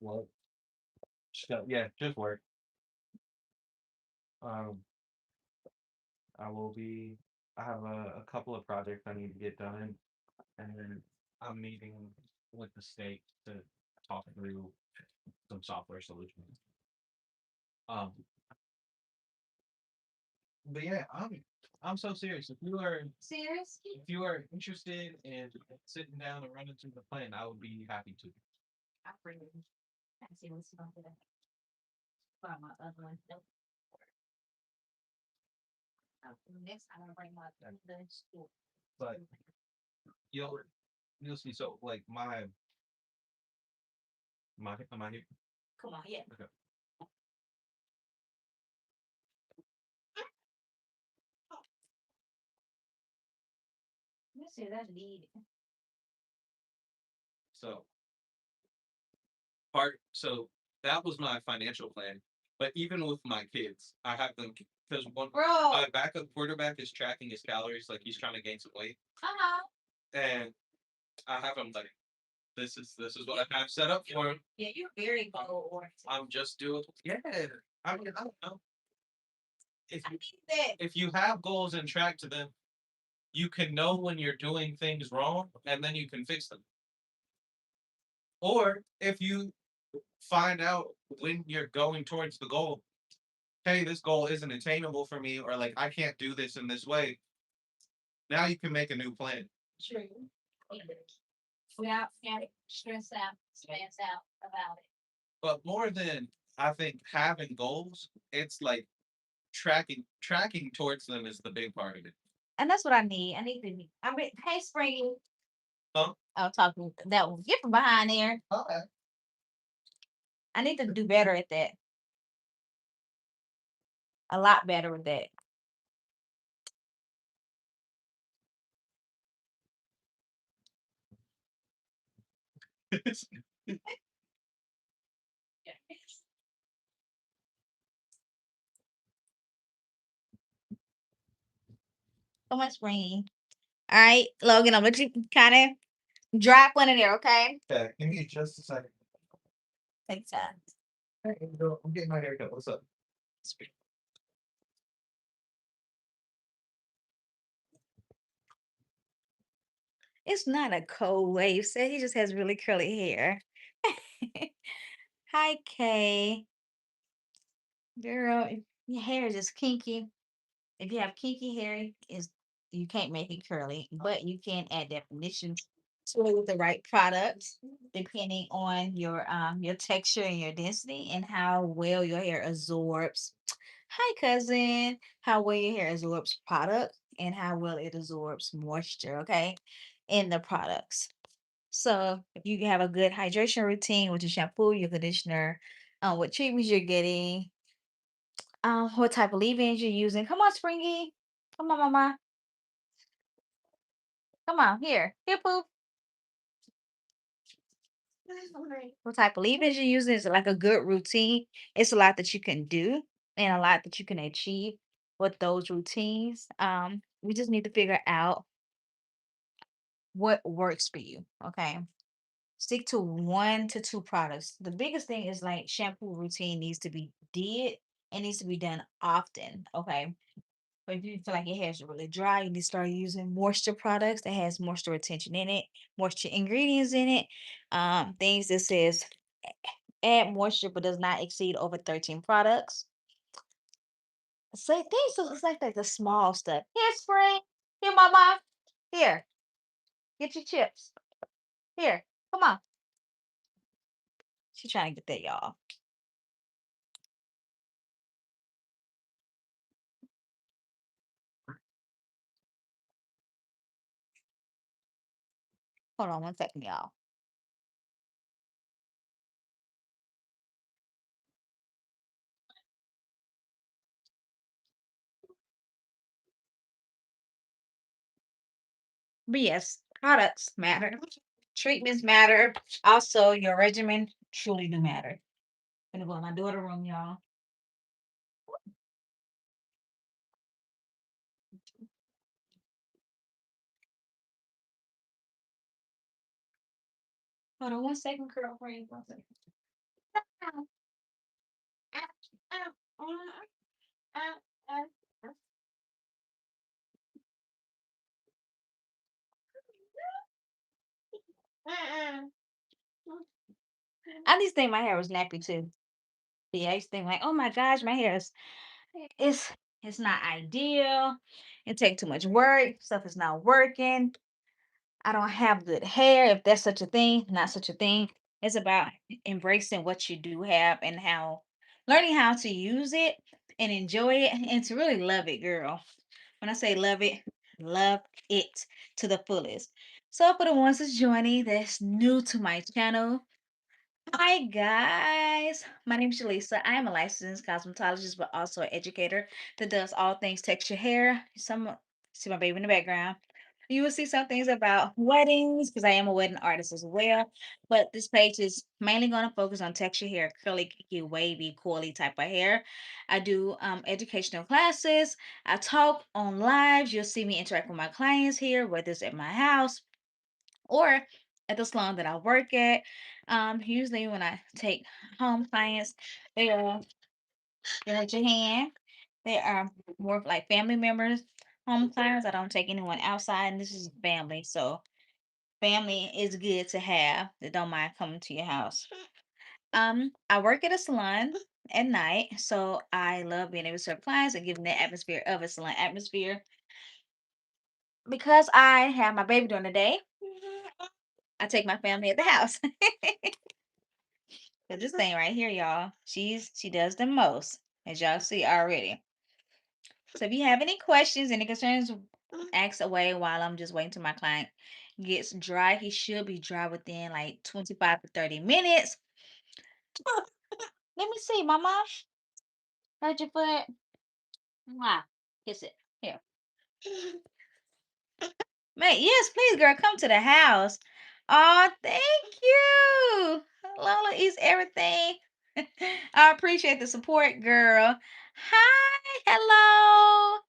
well, yeah, just work. Um, I will be. I have a couple of projects I need to get done, and then I'm meeting with the state to talk through some software solutions. Um, but yeah, I'm so serious. Serious? If you are interested in sitting down and running through the plan, I would be happy to. I bring it. I see what's going to find my other one. Nope. Next time I bring my the school. But you'll you'll see. So like my am I here? Come on, yeah. Okay. Let's see, that's neat. So so that was my financial plan. But even with my kids, I have them because one Bro. my backup quarterback is tracking his calories, like he's trying to gain some weight, Uh-huh. and I have him like this is what I have set up for him. Yeah, you're very goal oriented. I'm just doing yeah. I mean I don't know if I you think that if you have goals and track to them, you can know when you're doing things wrong, and then you can fix them. Or if you find out when you're going towards the goal, hey, this goal isn't attainable for me, or like I can't do this in this way. Now you can make a new plan. true. Without getting stress out about it. But more than I think having goals, it's like tracking towards them is the big part of it. And that's what I need. I need to. I mean, hey, Spring. Huh? I was talking that one. Get from behind there. Okay. I need to do better at that. A lot better with that. So much Spring. All right, Logan. I'm gonna let you kind of drop one in there. Okay. Okay. Give me just a second. Take time. Hey, Angel, I'm getting my haircut. What's up? It's not a cold wave set. He just has really curly hair. Hi, Kay. Girl, your hair is just kinky. If you have kinky hair, is you can't make it curly, but you can add definition to it with the right products, depending on your texture and your density and how well your hair absorbs. Hi, cousin. How well your hair absorbs product and how well it absorbs moisture. Okay, in the products. So if you have a good hydration routine with your shampoo, your conditioner, what treatments you're getting, what type of leave-ins you're using. Come on, Springy. Come on, mama. Come on, here. Here, poop. What type of leave-ins you're using is like a good routine. It's a lot that you can do and a lot that you can achieve with those routines. We just need to figure out what works for you. Okay. Stick to 1 to 2 products. The biggest thing is like shampoo routine needs to be did and needs to be done often. Okay. But if you feel like your hair is really dry, you need to start using moisture products that has moisture retention in it, moisture ingredients in it. Things that says add moisture but does not exceed over 13 products. So things that looks like the small stuff. Here, Spring. Here, mama. Here. Get your chips. Here. Come on. She's trying to get that, y'all. Hold on 1 second, y'all. But yes, products matter. Treatments matter. Also, your regimen truly do matter. I'm gonna go in my daughter room, y'all. Hold on 1 second, girlfriend. 1 second. Ow, ow, ow, ow, ow, ow. Uh-uh. I used to think my hair was nappy too. Yeah, I used to think like, oh my gosh, my hair is it's it's not ideal. It take too much work. Stuff is not working. I don't have good hair, if that's such a thing, not such a thing. It's about embracing what you do have and how learning how to use it and enjoy it and to really love it, girl. When I say love it to the fullest. So for the ones that's joining that's new to my channel, hi guys. My name is Jaleesa. I am a licensed cosmetologist, but also an educator that does all things texture hair. Some see my baby in the background. You will see some things about weddings because I am a wedding artist as well. But this page is mainly going to focus on texture hair, curly, kinky, wavy, coily type of hair. I do educational classes. I talk on lives. You'll see me interact with my clients here, whether it's at my house or at the salon that I work at. Usually when I take home clients, they are raise your hand. They are more of like family members, home clients. I don't take anyone outside, and this is family. So family is good to have that don't mind coming to your house. I work at a salon at night, so I love being able to serve clients and giving the atmosphere of a salon atmosphere. Because I have my baby during the day, I take my family at the house. Cause this thing right here, y'all, she does the most, as y'all see already. So if you have any questions, any concerns, ask away while I'm just waiting till my client gets dry. He should be dry within like 25 to 30 minutes. Let me see, mama. How'd your foot? Wow. Kiss it. Here. Mate, yes, please, girl, come to the house. Oh, thank you. Lola eats everything. I appreciate the support, girl. Hi, hello.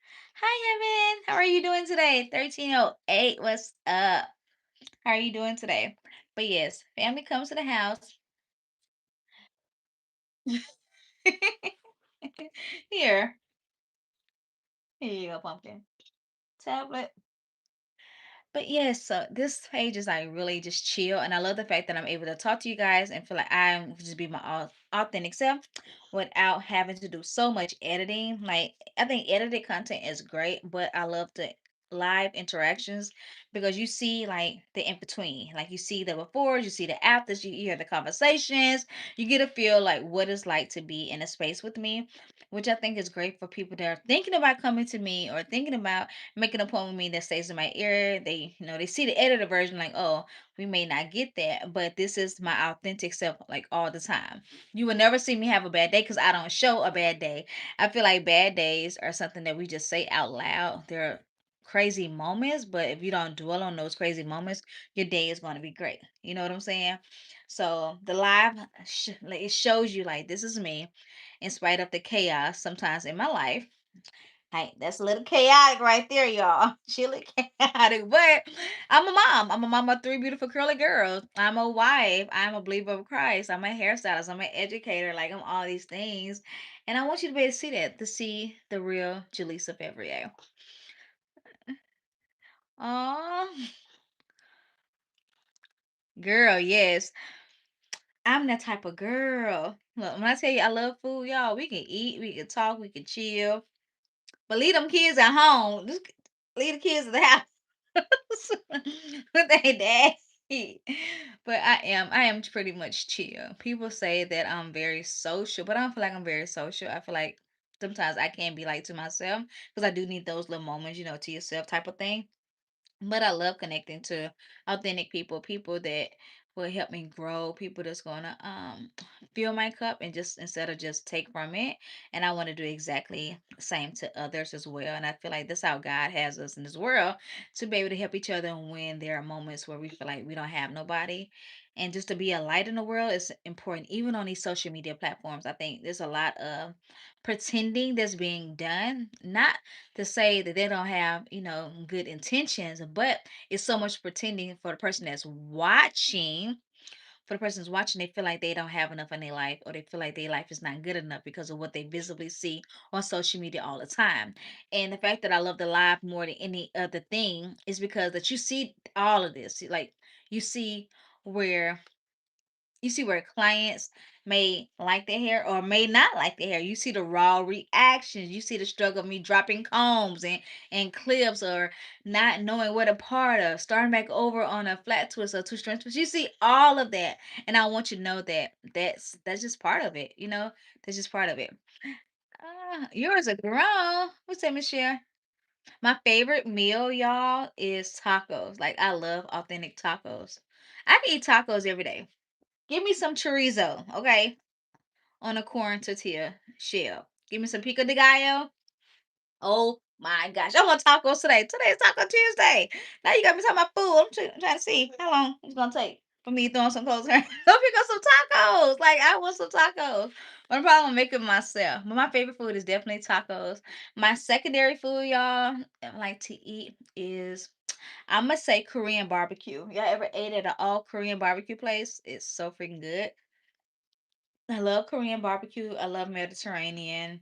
Hi, Evan. How are you doing today? 1308. What's up? How are you doing today? But yes, family comes to the house. Here. Here you go, pumpkin. Tablet. But yes, so this page is like really just chill, and I love the fact that I'm able to talk to you guys and feel like I'm just be my authentic self without having to do so much editing. Like I think edited content is great, but I love the live interactions because you see like the in between, like you see the befores, you see the afters, you hear the conversations, you get a feel like what it's like to be in a space with me, which I think is great for people that are thinking about coming to me or thinking about make an appointment with me that stays in my ear. They, they see the edited version, like, oh, we may not get that, but this is my authentic self, like all the time. You will never see me have a bad day because I don't show a bad day. I feel like bad days are something that we just say out loud. They're crazy moments, but if you don't dwell on those crazy moments, your day is going to be great. You know what I'm saying? So the live, like, it shows you like this is me, in spite of the chaos sometimes in my life. Hey, that's a little chaotic right there, y'all. She look chaotic, but I'm a mom. I'm a mom of three beautiful curly girls. I'm a wife. I'm a believer of Christ. I'm a hairstylist. I'm an educator. Like I'm all these things, and I want you to be able to see that, to see the real Jaleesa Fevrier. Oh, girl, yes, I'm that type of girl. Look, when I tell you I love food, y'all, we can eat, we can talk, we can chill, but leave them kids at home. Just leave the kids at the house. With their daddy. But I am pretty much chill. People say that I'm very social, but I don't feel like I'm very social. I feel like sometimes I can be like to myself because I do need those little moments, to yourself type of thing. But I love connecting to authentic people, people that will help me grow, people that's gonna fill my cup and just instead of just take from it. And I want to do exactly the same to others as well. And I feel like that's how God has us in this world, to be able to help each other when there are moments where we feel like we don't have nobody. And just to be a light in the world is important, even on these social media platforms. I think there's a lot of pretending that's being done. Not to say that they don't have, good intentions, but it's so much pretending for the person that's watching. For the person that's watching, they feel like they don't have enough in their life, or they feel like their life is not good enough because of what they visibly see on social media all the time. And the fact that I love the live more than any other thing is because that you see all of this. Like you see where You see where clients may like their hair or may not like their hair. You see the raw reactions. You see the struggle of me dropping combs and clips or not knowing where to part or starting back over on a flat twist or two strand twist. You see all of that, and I want you to know that that's just part of it. That's just part of it. Yours are grown. What's that, Michelle? My favorite meal, y'all, is tacos. Like I love authentic tacos. I can eat tacos every day. Give me some chorizo, okay, on a corn tortilla shell. Give me some pico de gallo. Oh my gosh, I want tacos today. Today's Taco Tuesday. Now you got me talking about food. I'm trying to see how long it's gonna take for me throwing some clothes here. Go pick up some tacos. Like I want some tacos. But I'm probably gonna make it myself. But my favorite food is definitely tacos. My secondary food, y'all, I like to eat is I'm gonna say Korean barbecue. Y'all ever ate at an all Korean barbecue place? It's so freaking good. I love Korean barbecue. I love Mediterranean.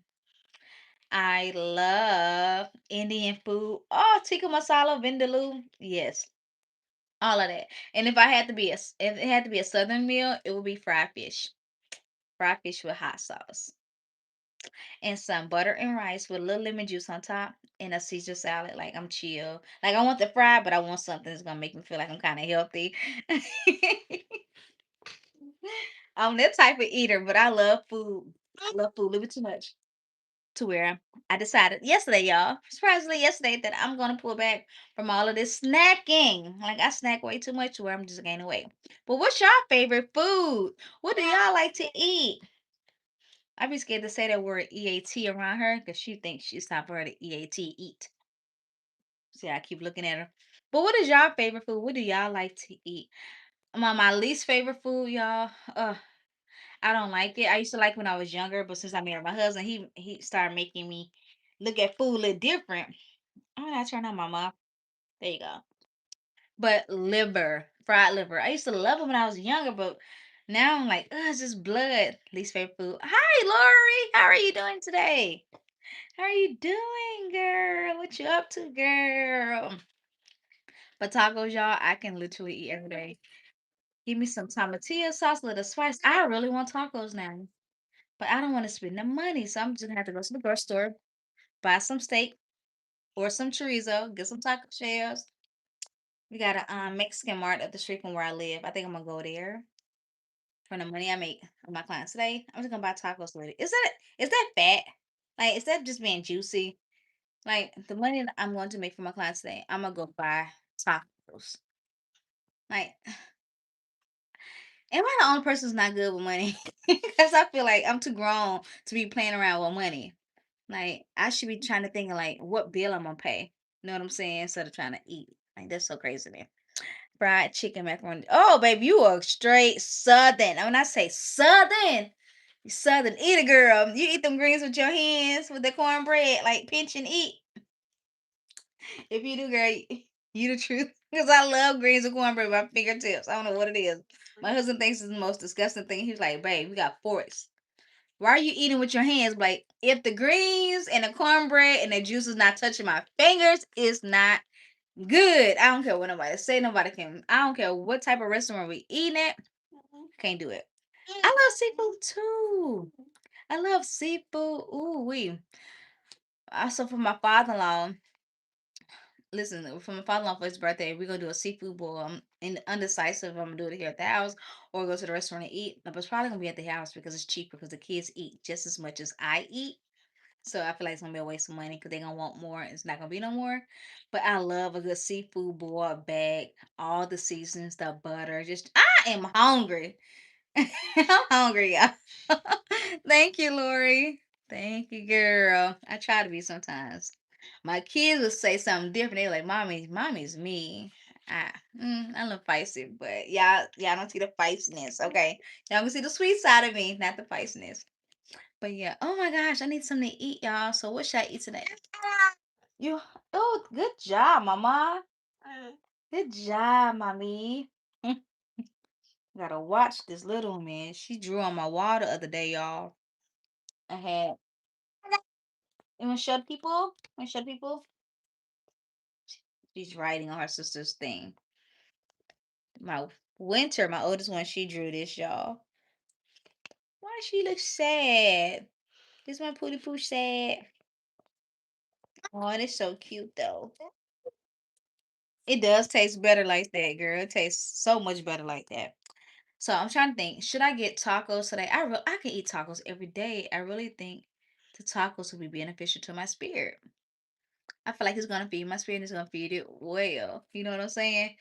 I love Indian food. Oh, tikka masala, vindaloo. Yes, all of that. And if I had to be if it had to be a southern meal, it would be fried fish. Fried fish with hot sauce and some butter and rice with a little lemon juice on top and a Caesar salad. Like I'm chill. Like I want the fried, but I want something that's gonna make me feel like I'm kind of healthy. I'm that type of eater, but I love food. I love food a little bit too much. To where I decided yesterday, y'all, surprisingly yesterday, that I'm gonna pull back from all of this snacking. Like I snack way too much to where I'm just gaining weight. But what's your favorite food? What do y'all like to eat? I be scared to say that word EAT around her because she thinks it's time for her to EAT eat. See, I keep looking at her. But what is y'all favorite food? What do y'all like to eat? My least favorite food, y'all. I don't like it. I used to like when I was younger, but since I married my husband, he started making me look at food a little different. I'm gonna turn on my mouth. There you go. But liver, fried liver. I used to love it when I was younger, but now I'm like, it's just blood. Least favorite food. Hi, Lori. How are you doing today? How are you doing, girl? What you up to, girl? But tacos, y'all, I can literally eat every day. Give me some tomatillo sauce, little spice. I really want tacos now. But I don't want to spend the money, so I'm just gonna have to go to the grocery store, buy some steak or some chorizo, get some taco shells. We got a Mexican mart up the street from where I live. I think I'm gonna go there for the money I make with my clients today. I'm just gonna buy tacos with it. Is that fat? Like, is that just being juicy? Like the money that I'm going to make for my clients today, I'm gonna go buy tacos. Like, am I the only person who's not good with money? Because I feel like I'm too grown to be playing around with money. Like I should be trying to think of like what bill I'm gonna pay. You know what I'm saying? Instead of trying to eat. Like that's so crazy to me. Fried chicken macaroni. Oh, baby, you are straight southern. And when I say southern, you southern. Eat it, girl. You eat them greens with your hands with the cornbread, like pinch and eat. If you do, girl, you the truth. Because I love greens and cornbread with my fingertips. I don't know what it is. My husband thinks it's the most disgusting thing. He's like, babe, we got forks. Why are you eating with your hands? Like, if the greens and the cornbread and the juice is not touching my fingers, it's not good. I don't care what nobody say. Nobody can. I don't care what type of restaurant we eating at. Can't do it. I love seafood too. I love seafood. Ooh, we. Also for my father-in-law. Listen, for my father-in-law for his birthday, we're gonna do a seafood boil. I'm undecisive if I'm gonna do it here at the house or go to the restaurant and eat. But it's probably gonna be at the house because it's cheaper because the kids eat just as much as I eat. So I feel like it's gonna be a waste of money because they're gonna want more. It's not gonna be no more. But I love a good seafood boil bag, all the seasons, the butter. Just I am hungry. I'm hungry, y'all. Thank you, Lori. Thank you, girl. I try to be sometimes. My kids will say something different. They're like, mommy's me. I love feisty, but y'all don't see the feistiness. Okay. Y'all can see the sweet side of me, not the feistiness. But yeah, oh my gosh, I need something to eat, y'all. So what should I eat today? You oh, good job, mama. Good job, mommy. Gotta watch this little man. She drew on my wall the other day, y'all. I had you wanna show people? Wanna show people? She's writing on her sister's thing. My Winter, my oldest one, she drew this, y'all. Why does she look sad? This my Pooty Pooch sad. Oh, it's so cute though. It does taste better like that, girl. It tastes so much better like that. So I'm trying to think, should I get tacos today? I can eat tacos every day. I really think the tacos will be beneficial to my spirit. I feel like it's gonna feed my spirit. It's gonna feed it well. You know what I'm saying?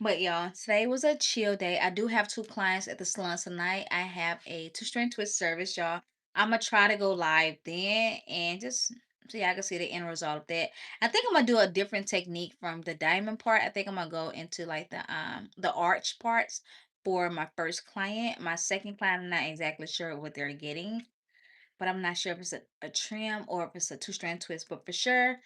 But y'all, today was a chill day. I do have two clients at the salon tonight. I have a two string twist service, y'all. I'm gonna try to go live then and just so y'all can see the end result of that. I think I'm gonna do a different technique from the diamond part. I think I'm gonna go into like the arch parts for my first client. My second client, I'm not exactly sure what they're getting, but I'm not sure if it's a trim or if it's a two strand twist. But for sure,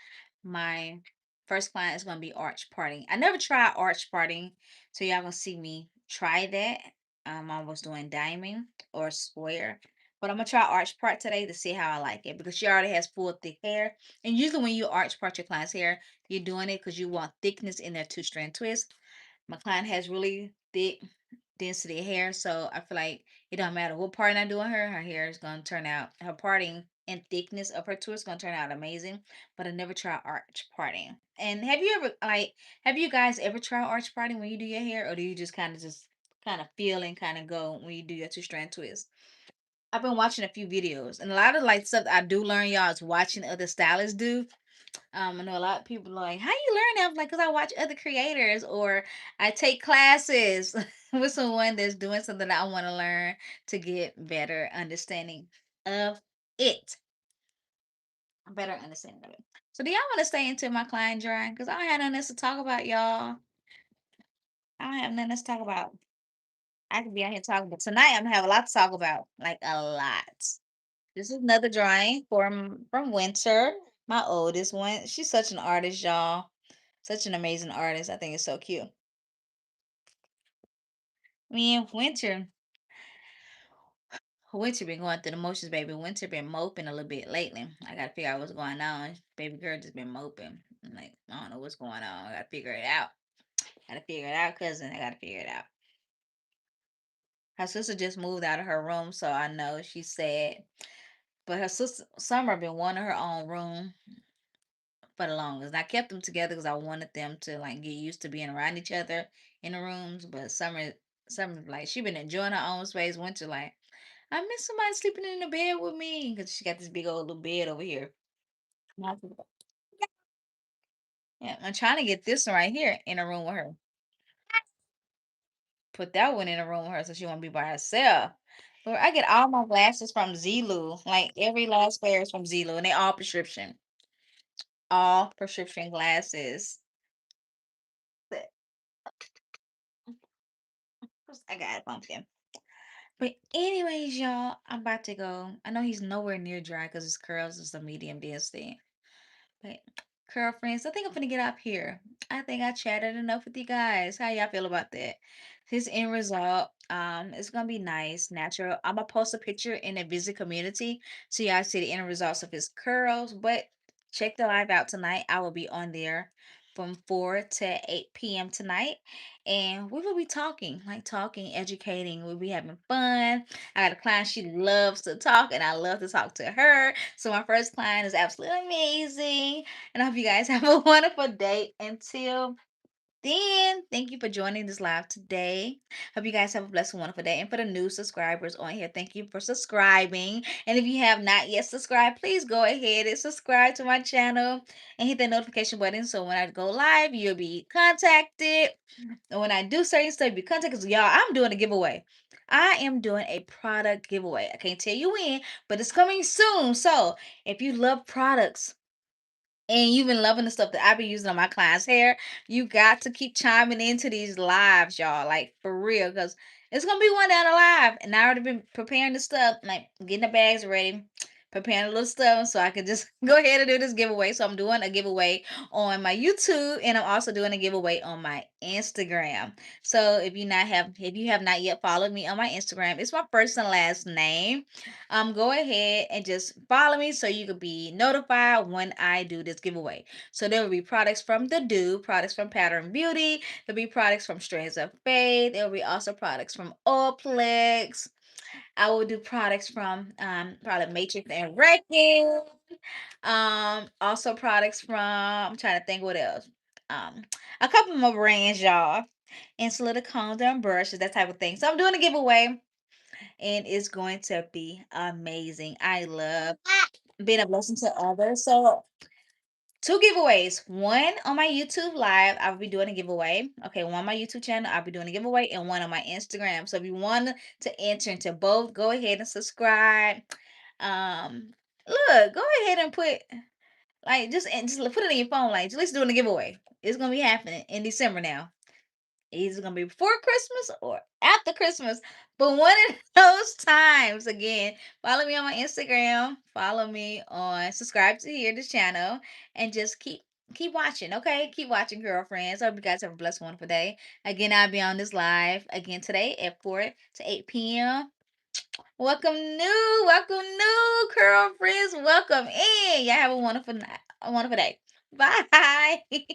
my first client is gonna be arch parting. I never tried arch parting, so y'all gonna see me try that. I was doing diamond or square, but I'm gonna try arch part today to see how I like it because she already has full thick hair. And usually when you arch part your client's hair, you're doing it because you want thickness in their two strand twist. My client has really thick density hair, so I feel like it don't matter what part I do on her, her hair is gonna turn out, her parting and thickness of her twist gonna turn out amazing. But I never tried arch parting. And have you guys ever tried arch parting when you do your hair, or do you just kind of feel and kind of go when you do your two strand twist? I've been watching a few videos, and a lot of like stuff I do learn, y'all, is watching other stylists do. I know a lot of people are like, "How you learn that?" I'm like, "Cause I watch other creators or I take classes with someone that's doing something that I want to learn to get better understanding of it, a better understanding of it." So, do y'all want to stay into my client drawing? Cause I don't have nothing else to talk about, y'all. I don't have nothing else to talk about. I could be out here talking, but tonight I'm gonna have a lot to talk about, like a lot. This is another drawing from Winter, my oldest one. She's such an artist, y'all. Such an amazing artist. I think it's so cute. Me and Winter been going through the motions, baby. Winter been moping a little bit lately. I gotta figure out what's going on. Baby girl just been moping. I'm like, I don't know what's going on. I gotta figure it out. Gotta figure it out, cousin. I gotta figure it out. Her sister just moved out of her room, so I know she's sad. But her sister Summer been wanting her own room for the longest. I kept them together because I wanted them to like get used to being around each other in the rooms. But Summer like she been enjoying her own space. Winter like I miss somebody sleeping in the bed with me because she got this big old little bed over here. Not too bad. Yeah, I'm trying to get this one right here in a room with her. Put that one in a room with her so she won't be by herself. Lord, I get all my glasses from Zulu. Like every last pair is from Zulu, and they all prescription. All prescription glasses. But I got a pumpkin. But anyways, y'all, I'm about to go. I know he's nowhere near dry because his curls is a medium density. But girlfriends, I think I'm gonna get up here. I think I chatted enough with you guys. How y'all feel about that? His end result, it's gonna be nice, natural. I'm gonna post a picture in the visit community so y'all see the end results of his curls. But check the live out tonight. I will be on there from 4 to 8 p.m. tonight. And we will be talking, like talking, educating. We'll be having fun. I got a client, she loves to talk, and I love to talk to her. So my first client is absolutely amazing. And I hope you guys have a wonderful day. Until then, thank you for joining this live today. Hope you guys have a blessed and wonderful day. And for the new subscribers on here, thank you for subscribing. And if you have not yet subscribed, please go ahead and subscribe to my channel and hit the notification button so when I go live, you'll be contacted. And when I do certain stuff, you'll be contacted. 'Cause y'all, I'm doing a giveaway. I am doing a product giveaway. I can't tell you when, but it's coming soon. So if you love products, and you've been loving the stuff that I've been using on my clients' hair, you got to keep chiming into these lives, y'all. Like for real, because it's gonna be one down the live. And I already been preparing the stuff, like getting the bags ready, preparing a little stuff so I can just go ahead and do this giveaway. So I'm doing a giveaway on my YouTube, and I'm also doing a giveaway on my Instagram. So if you have not yet followed me on my Instagram, it's my first and last name. Go ahead and just follow me so you can be notified when I do this giveaway. So there will be products from The Do, products from Pattern Beauty, there'll be products from Strands of Faith, there will be also products from Olaplex. I will do products from product Matrix and Wrecking. Also products from, I'm trying to think what else. Um, a couple more brands, y'all. Insulated combs and brushes, that type of thing. So I'm doing a giveaway, and it's going to be amazing. I love being a blessing to others. So two giveaways. One on my YouTube live, I'll be doing a giveaway. Okay, one on my YouTube channel, I'll be doing a giveaway, and one on my Instagram. So if you want to enter into both, go ahead and subscribe. Um, Look, go ahead and put like just put it in your phone, like just doing a giveaway. It's gonna be happening in December now. Either gonna be before Christmas or after Christmas. But one of those times, again, follow me on my Instagram, follow me on subscribe to here this channel, and just keep watching, okay? Keep watching, girlfriends. I hope you guys have a blessed, wonderful day. Again, I'll be on this live again today at 4 to 8 p.m. Welcome new girlfriends. Welcome in. Y'all have a wonderful night, a wonderful day. Bye.